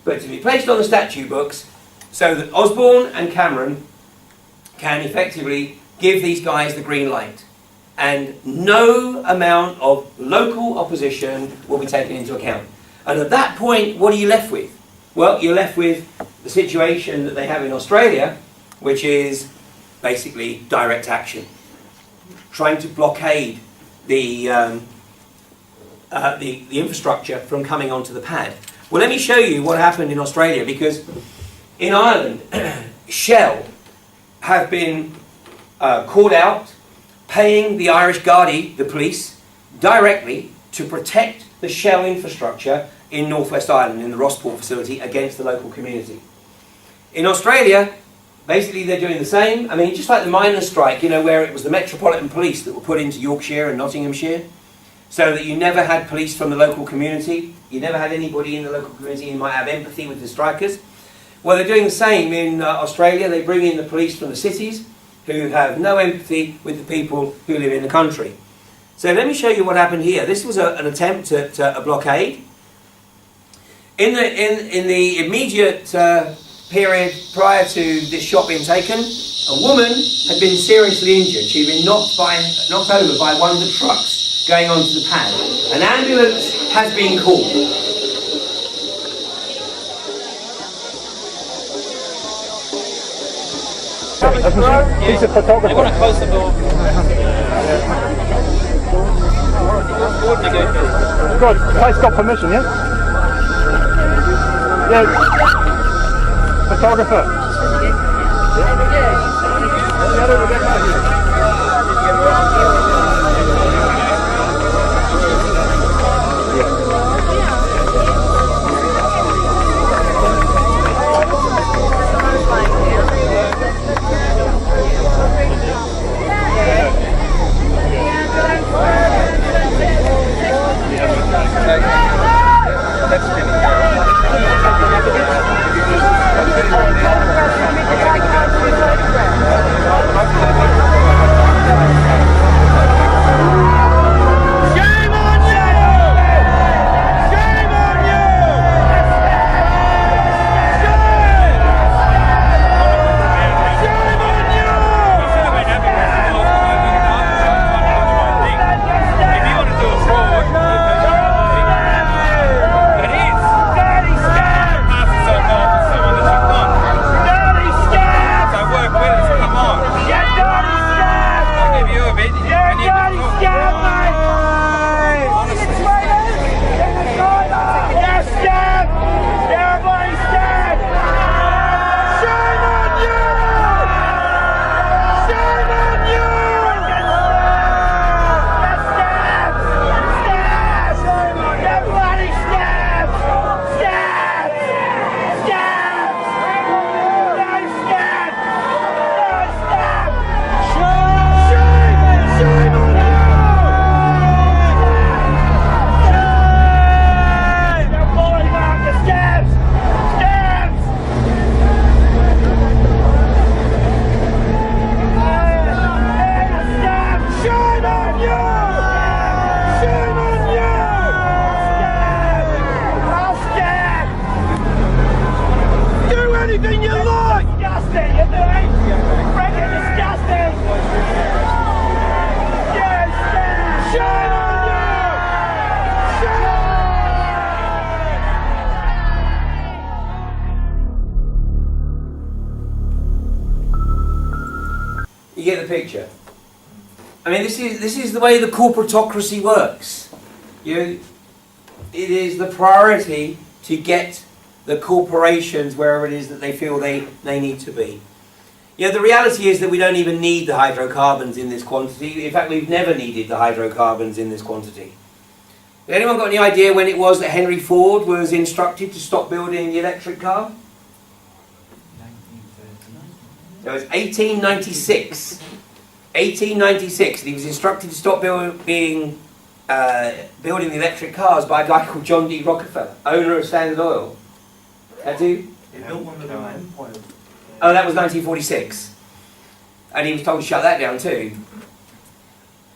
but to be placed on the statute books so that Osborne and Cameron can effectively give these guys the green light. And no amount of local opposition will be taken into account. And at that point, what are you left with? Well, you're left with the situation that they have in Australia, which is basically direct action, trying to blockade the infrastructure from coming onto the pad. Well, let me show you what happened in Australia, because in Ireland, Shell have been called out, paying the Irish Gardaí, the police, directly to protect the Shell infrastructure in Northwest Ireland, in the Rossport facility, against the local community. In Australia, basically they're doing the same. I mean, just like the miners' strike, you know, where it was the Metropolitan Police that were put into Yorkshire and Nottinghamshire, so that you never had police from the local community, you never had anybody in the local community who might have empathy with the strikers. Well, they're doing the same in Australia. They bring in the police from the cities, who have no empathy with the people who live in the country. So let me show you what happened here. This was an attempt at a blockade. In the immediate period prior to this shot being taken, a woman had been seriously injured. She'd been knocked over by one of the trucks going onto the pad. An ambulance has been called. Piece of photography. They want to close the door. Good. Place got permission, yeah? Yeah. Photographer. You get the picture. I mean, this is the way the corporatocracy works. It is the priority to get the corporations wherever it is that they feel they need to be. The reality is that we don't even need the hydrocarbons in this quantity. In fact, we've never needed the hydrocarbons in this quantity. Has anyone got any idea when it was that Henry Ford was instructed to stop building the electric car? It was 1896. 1896, and he was instructed to stop building the electric cars by a guy called John D. Rockefeller, owner of Standard Oil. Had to? They built one with a line. Oh, that was 1946. And he was told to shut that down too.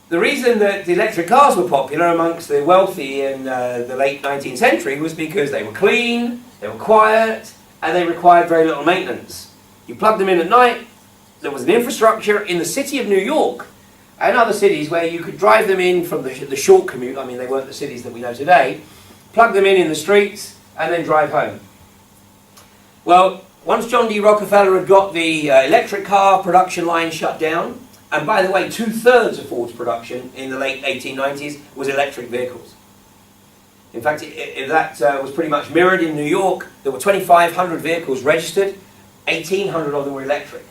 The reason that the electric cars were popular amongst the wealthy in the late 19th century was because they were clean, they were quiet, and they required very little maintenance. You plugged them in at night, there was an infrastructure in the city of New York and other cities where you could drive them in from the short commute. I mean, they weren't the cities that we know today. Plug them in the streets and then drive home. Well, once John D. Rockefeller had got the electric car production line shut down, and by the way, 2/3 of Ford's production in the late 1890s was electric vehicles. In fact, that was pretty much mirrored in New York. There were 2,500 vehicles registered, 1,800 of them were electric.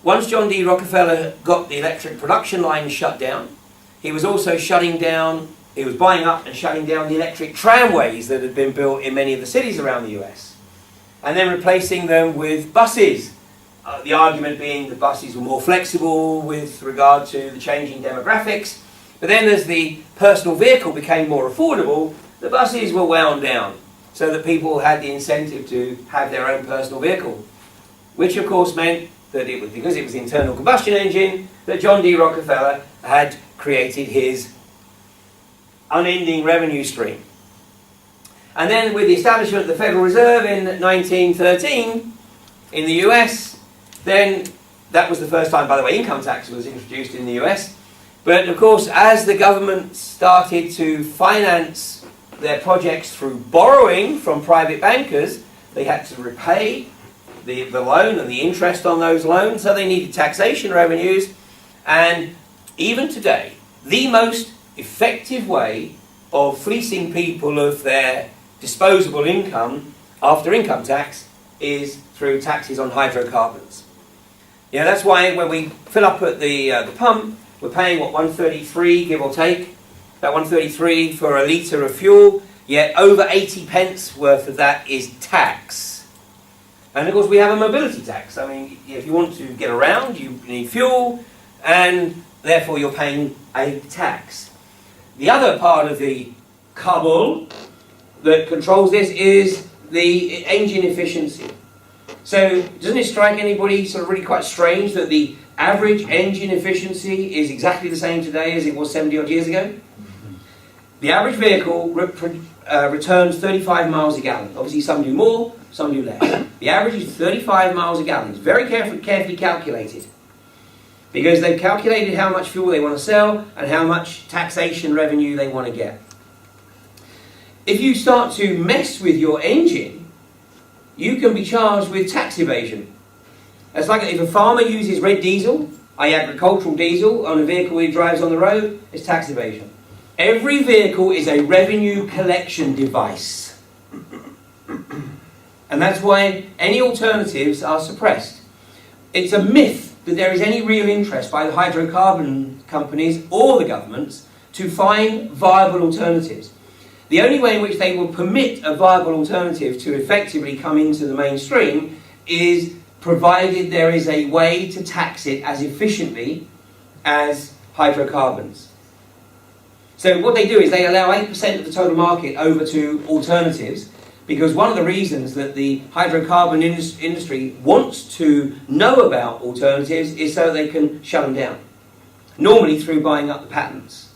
Once John D. Rockefeller got the electric production line shut down, he was also he was buying up and shutting down the electric tramways that had been built in many of the cities around the US, and then replacing them with buses. The argument being that buses were more flexible with regard to the changing demographics. But then as the personal vehicle became more affordable, the buses were wound down so that people had the incentive to have their own personal vehicle. Which of course meant that because it was the internal combustion engine, that John D. Rockefeller had created his unending revenue stream. And then with the establishment of the Federal Reserve in 1913 in the US, then that was the first time, by the way, income tax was introduced in the US. But of course, as the government started to finance their projects through borrowing from private bankers, they had to repay the loan and the interest on those loans, so they needed taxation revenues. And even today, the most effective way of fleecing people of their disposable income after income tax is through taxes on hydrocarbons. Yeah, that's why when we fill up at the pump, we're paying, what, 133, give or take? About 133 for a litre of fuel, yet over 80 pence worth of that is tax. And of course we have a mobility tax. I mean, if you want to get around, you need fuel, and therefore you're paying a tax. The other part of the cabal that controls this is the engine efficiency. So doesn't it strike anybody sort of really quite strange that the average engine efficiency is exactly the same today as it was 70 odd years ago? The average vehicle returns 35 miles a gallon. Obviously some do more, some do less. The average is 35 miles a gallon. It's very carefully calculated, because they've calculated how much fuel they want to sell and how much taxation revenue they want to get. If you start to mess with your engine, you can be charged with tax evasion. It's like if a farmer uses red diesel, i.e. agricultural diesel, on a vehicle he drives on the road, it's tax evasion. Every vehicle is a revenue collection device. And that's why any alternatives are suppressed. It's a myth that there is any real interest by the hydrocarbon companies or the governments to find viable alternatives. The only way in which they will permit a viable alternative to effectively come into the mainstream is provided there is a way to tax it as efficiently as hydrocarbons. So what they do is they allow 8% of the total market over to alternatives, because one of the reasons that the hydrocarbon industry wants to know about alternatives is so they can shut them down, normally through buying up the patents.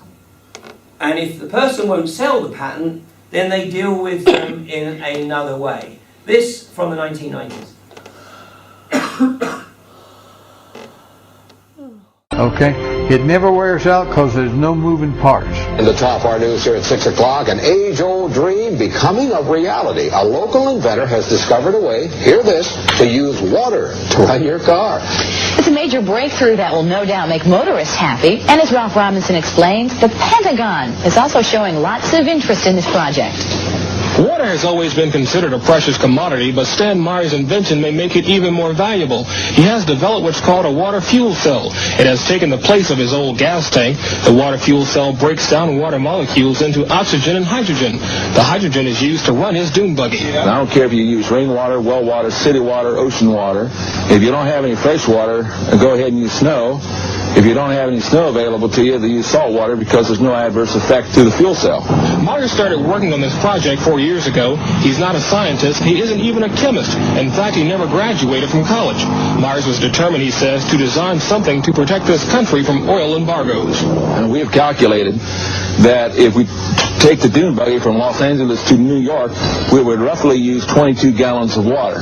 And if the person won't sell the patent, then they deal with them in another way. This from the 1990s. Okay, it never wears out because there's no moving parts. In the top our news here at 6 o'clock, an age-old dream becoming a reality. A local inventor has discovered a way, hear this, to use water to run your car. It's a major breakthrough that will no doubt make motorists happy. And as Ralph Robinson explains, the Pentagon is also showing lots of interest in this project. Water has always been considered a precious commodity, but Stan Meyer's invention may make it even more valuable. He has developed what's called a water fuel cell. It has taken the place of his old gas tank. The water fuel cell breaks down water molecules into oxygen and hydrogen. The hydrogen is used to run his dune buggy. I don't care if you use rainwater, well water, city water, ocean water. If you don't have any fresh water, go ahead and use snow. If you don't have any snow available to you, they use salt water because there's no adverse effect to the fuel cell. Myers started working on this project 4 years ago. He's not a scientist. He isn't even a chemist. In fact, he never graduated from college. Myers was determined, he says, to design something to protect this country from oil embargoes. And we have calculated that if we take the dune buggy from Los Angeles to New York, we would roughly use 22 gallons of water.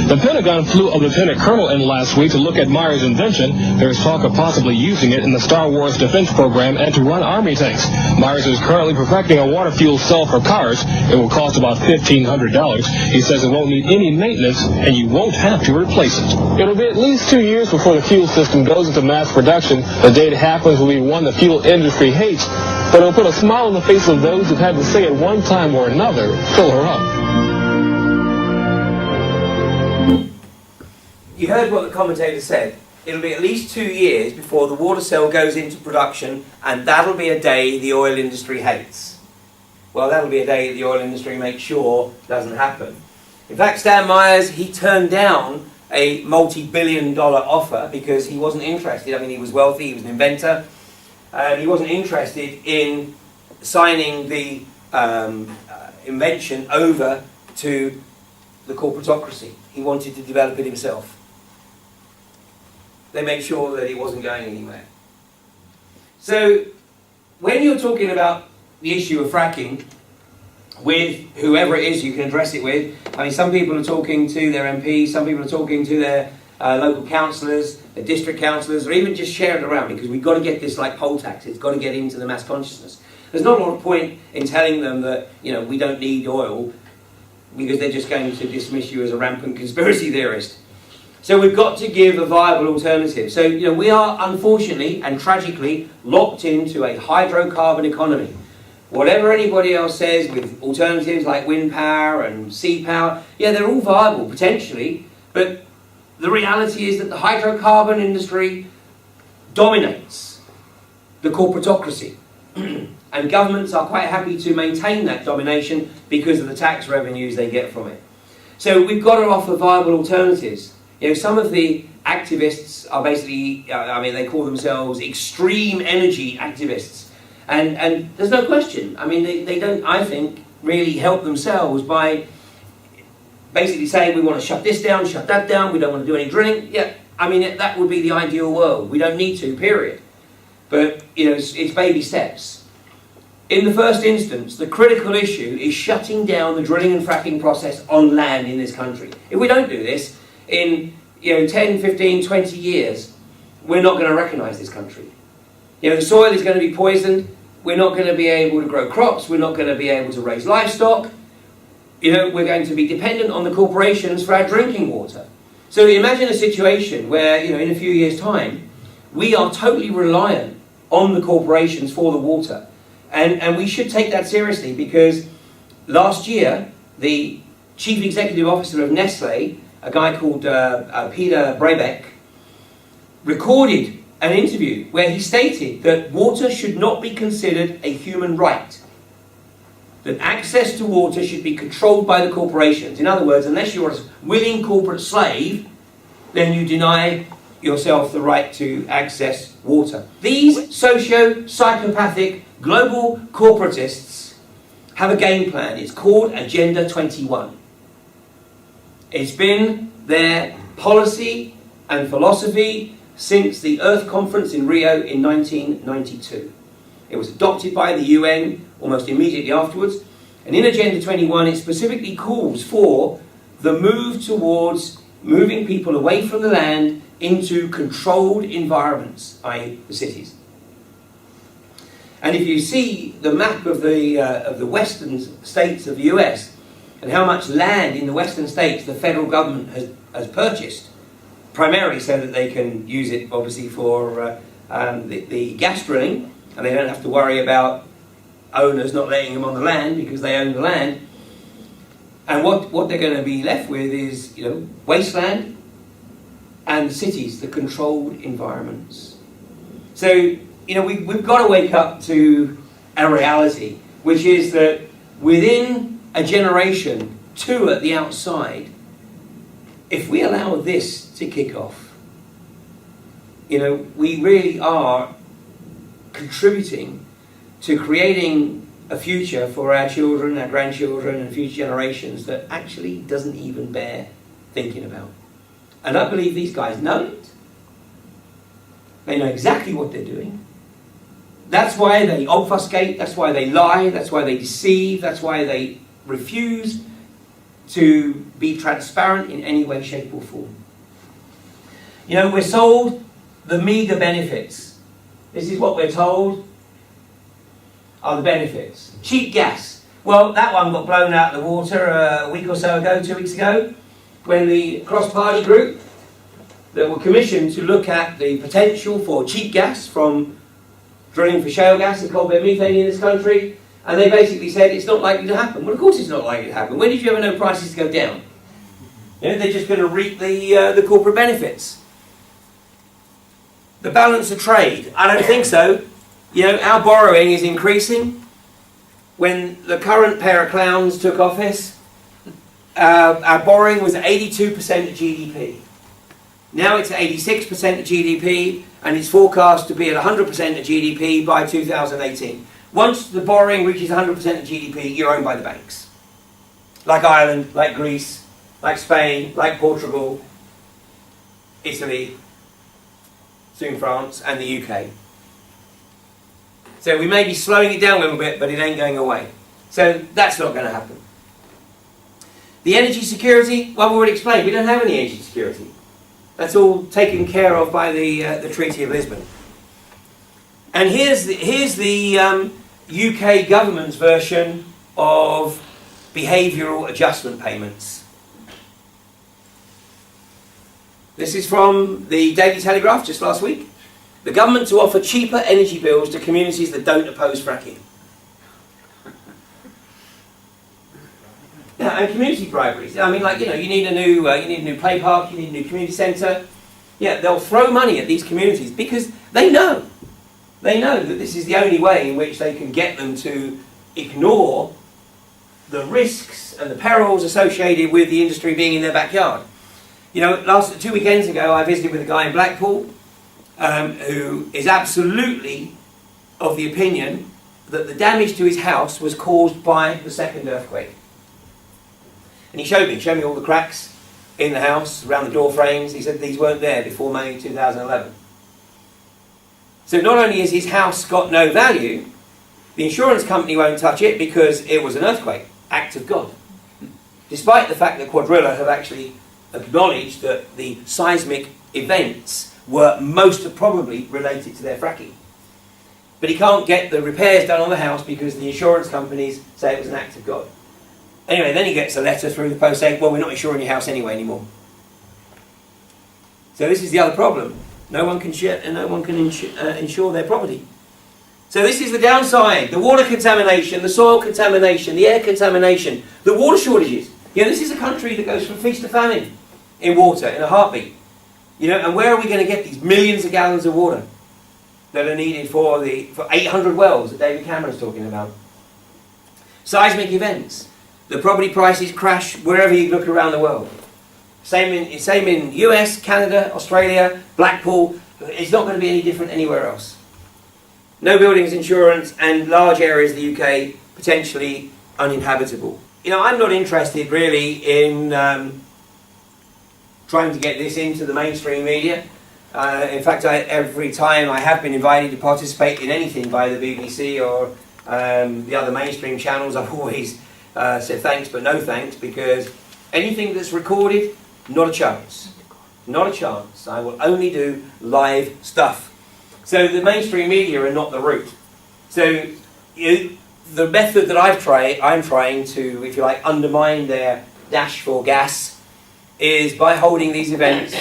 The Pentagon flew a lieutenant colonel in last week to look at Myers' invention. There's talk of possibly using it in the Star Wars defense program and to run Army tanks. Myers is currently perfecting a water fuel cell for cars. It will cost about $1,500. He says it won't need any maintenance, and you won't have to replace it. It'll be at least 2 years before the fuel system goes into mass production. The day it happens will be one the fuel industry hates, but it'll put a smile on the face of those who've had to say at one time or another, fill her up. You heard what the commentator said. It'll be at least 2 years before the water cell goes into production, and that'll be a day the oil industry hates. Well, that'll be a day the oil industry makes sure doesn't happen. In fact, Stan Myers, he turned down a multi-billion-dollar offer because he wasn't interested. I mean, he was wealthy, he was an inventor. He wasn't interested in signing the invention over to the corporatocracy. He wanted to develop it himself. They made sure that it wasn't going anywhere. So, when you're talking about the issue of fracking, with whoever it is you can address it with, I mean, some people are talking to their MPs, some people are talking to their local councillors, their district councillors, or even just share it around, because we've got to get this like poll tax. It's got to get into the mass consciousness. There's not a lot of point in telling them that, you know, we don't need oil, because they're just going to dismiss you as a rampant conspiracy theorist. So we've got to give a viable alternative. So, you know, we are unfortunately and tragically locked into a hydrocarbon economy. Whatever anybody else says with alternatives like wind power and sea power, yeah, they're all viable potentially, but the reality is that the hydrocarbon industry dominates the corporatocracy. And governments are quite happy to maintain that domination because of the tax revenues they get from it. So we've got to offer viable alternatives. You know, some of the activists are basically, I mean, they call themselves extreme energy activists. And there's no question. I mean, they don't, I think, really help themselves by basically saying we want to shut this down, shut that down, we don't want to do any drilling. Yeah, I mean, that would be the ideal world. We don't need to, period. But, you know, it's baby steps. In the first instance, the critical issue is shutting down the drilling and fracking process on land in this country. If we don't do this, in 10, 15, 20 years, we're not going to recognise this country. You know, the soil is going to be poisoned, we're not going to be able to grow crops, we're not going to be able to raise livestock. You know, we're going to be dependent on the corporations for our drinking water. So imagine a situation where, you know, in a few years' time, we are totally reliant on the corporations for the water. And we should take that seriously, because last year, the chief executive officer of Nestle, a guy called Peter Brabeck, recorded an interview where he stated that water should not be considered a human right. That access to water should be controlled by the corporations. In other words, unless you're a willing corporate slave, then you deny yourself the right to access water. These socio-psychopathic global corporatists have a game plan. It's called Agenda 21. It's been their policy and philosophy since the Earth Conference in Rio in 1992. It was adopted by the UN almost immediately afterwards. And in Agenda 21, it specifically calls for the move towards moving people away from the land into controlled environments, i.e. the cities. And if you see the map of the western states of the US and how much land in the western states the federal government has purchased, primarily so that they can use it obviously for the gas drilling, and they don't have to worry about owners not letting them on the land because they own the land. And what they're going to be left with is, you know, wasteland and cities, the controlled environments. So, you know, we've got to wake up to a reality, which is that within a generation, 2 at the outside, if we allow this to kick off, you know, we really are contributing to creating a future for our children, our grandchildren, and future generations that actually doesn't even bear thinking about. And I believe these guys know it. They know exactly what they're doing. That's why they obfuscate, that's why they lie, that's why they deceive, that's why they refuse to be transparent in any way, shape or form. You know, we're sold the meagre benefits. This is what we're told are the benefits. Cheap gas. Well, that one got blown out of the water a week or so ago, 2 weeks ago, when the cross-party group that were commissioned to look at the potential for cheap gas from drilling for shale gas and coal bed methane in this country, and they basically said it's not likely to happen. Well, of course it's not likely to happen. When did you ever know prices go down? You know, they're just going to reap the corporate benefits. The balance of trade. I don't think so. You know, our borrowing is increasing. When the current pair of clowns took office, our borrowing was 82% of GDP. Now it's at 86% of GDP, and it's forecast to be at 100% of GDP by 2018. Once the borrowing reaches 100% of GDP, you're owned by the banks. Like Ireland, like Greece, like Spain, like Portugal, Italy, soon France, and the UK. So we may be slowing it down a little bit, but it ain't going away. So that's not going to happen. The energy security, well, we've already explained, we don't have any energy security. That's all taken care of by the Treaty of Lisbon. And here's the UK government's version of behavioural adjustment payments. This is from the Daily Telegraph just last week. The government to offer cheaper energy bills to communities that don't oppose fracking. And community briberies. I mean, like, you know, you need a new play park, you need a new community centre. Yeah, they'll throw money at these communities because they know that this is the only way in which they can get them to ignore the risks and the perils associated with the industry being in their backyard. You know, 2 weekends ago, I visited with a guy in Blackpool who is absolutely of the opinion that the damage to his house was caused by the second earthquake. And he showed me all the cracks in the house, around the door frames. He said these weren't there before May 2011. So not only has his house got no value, the insurance company won't touch it because it was an earthquake, act of God. Despite the fact that Quadrilla have actually acknowledged that the seismic events were most probably related to their fracking. But he can't get the repairs done on the house because the insurance companies say it was an act of God. Anyway, then he gets a letter through the post saying, well, we're not insuring your house anyway anymore. So this is the other problem. No one can insure their property. So this is the downside. The water contamination, the soil contamination, the air contamination, the water shortages. You know, this is a country that goes from feast to famine in water in a heartbeat. You know, and where are we going to get these millions of gallons of water that are needed for 800 wells that David Cameron's talking about? Seismic events. The property prices crash wherever you look around the world. Same in US, Canada, Australia, Blackpool. It's not going to be any different anywhere else. No buildings insurance and large areas of the UK potentially uninhabitable. You know, I'm not interested really in trying to get this into the mainstream media. In fact, every time I have been invited to participate in anything by the BBC or the other mainstream channels, I've always said thanks but no thanks, because anything that's recorded, not a chance. Not a chance. I will only do live stuff. So the mainstream media are not the route. So the method that I'm trying to, if you like, undermine their dash for gas is by holding these events,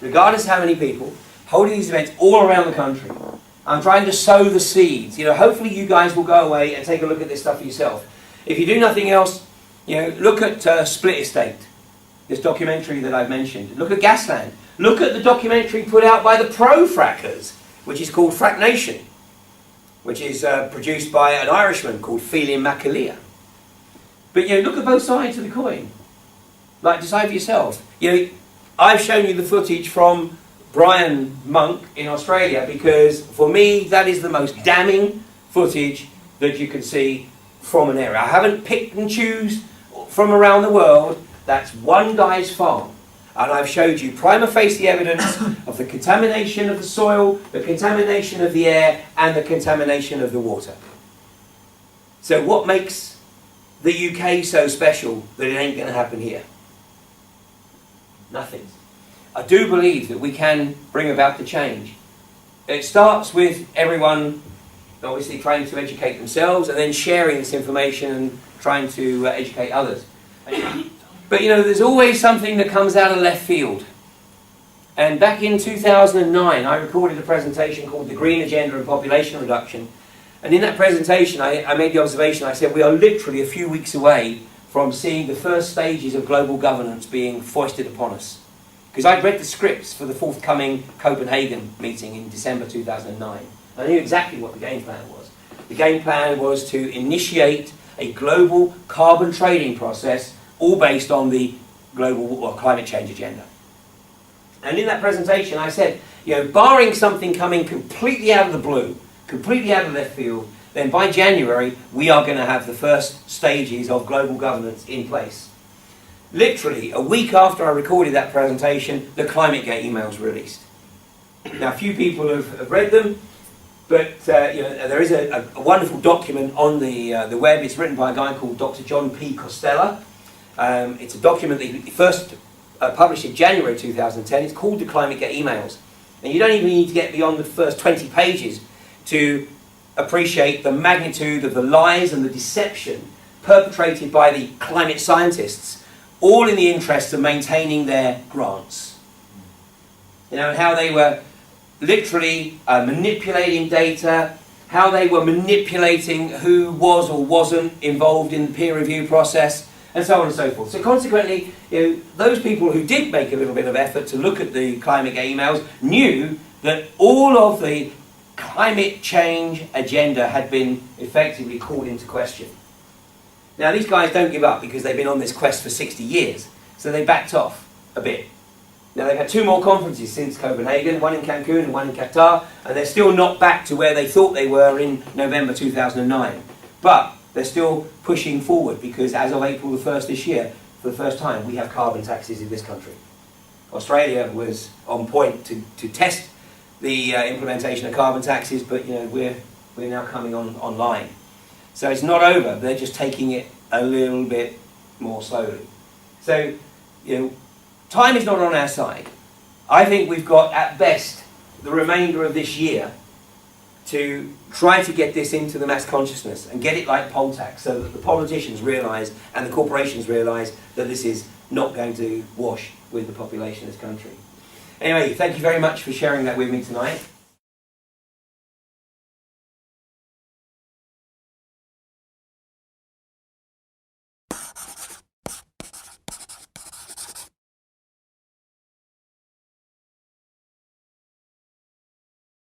regardless of how many people, holding these events all around the country. I'm trying to sow the seeds. You know, hopefully you guys will go away and take a look at this stuff for yourself. If you do nothing else, you know, look at Split Estate, this documentary that I've mentioned. Look at Gasland. Look at the documentary put out by the pro-frackers, which is called Frack Nation, which is produced by an Irishman called Phelim McAleer. But you know, look at both sides of the coin. Like, decide for yourself. You know, I've shown you the footage from Brian Monk in Australia, because for me that is the most damning footage that you can see from an area. I haven't picked and choose from around the world. That's one guy's farm. And I've showed you prima facie evidence of the contamination of the soil, the contamination of the air, and the contamination of the water. So what makes the UK so special that it ain't going to happen here? Nothing. I do believe that we can bring about the change. It starts with everyone obviously trying to educate themselves and then sharing this information and trying to educate others. But you know, there's always something that comes out of left field. And back in 2009, I recorded a presentation called The Green Agenda and Population Reduction. And in that presentation, I made the observation, I said, we are literally a few weeks away from seeing the first stages of global governance being foisted upon us. Because I'd read the scripts for the forthcoming Copenhagen meeting in December 2009. I knew exactly what the game plan was. The game plan was to initiate a global carbon trading process, all based on the global or climate change agenda. And in that presentation I said, you know, barring something coming completely out of the blue, completely out of left field, then by January we are going to have the first stages of global governance in place. Literally a week after I recorded that presentation, the ClimateGate emails were released. Now, a few people have read them, but you know, there is a wonderful document on the web. It's written by a guy called Dr. John P. Costello. It's a document that he first published in January 2010. It's called the ClimateGate emails. And you don't even need to get beyond the first 20 pages to appreciate the magnitude of the lies and the deception perpetrated by the climate scientists, all in the interest of maintaining their grants. You know, and how they were literally manipulating data, how they were manipulating who was or wasn't involved in the peer review process, and so on and so forth. So consequently, you know, those people who did make a little bit of effort to look at the ClimateGate emails knew that all of the climate change agenda had been effectively called into question. Now, these guys don't give up because they've been on this quest for 60 years, so they backed off a bit. Now, they've had 2 more conferences since Copenhagen, one in Cancun and one in Qatar, and they're still not back to where they thought they were in November 2009. But they're still pushing forward because as of April the 1st this year, for the first time, we have carbon taxes in this country. Australia was on point to test the implementation of carbon taxes, but you know, we're now coming online. So it's not over, they're just taking it a little bit more slowly. So, you know, time is not on our side. I think we've got, at best, the remainder of this year to try to get this into the mass consciousness and get it like poll tax so that the politicians realise and the corporations realise that this is not going to wash with the population of this country. Anyway, thank you very much for sharing that with me tonight.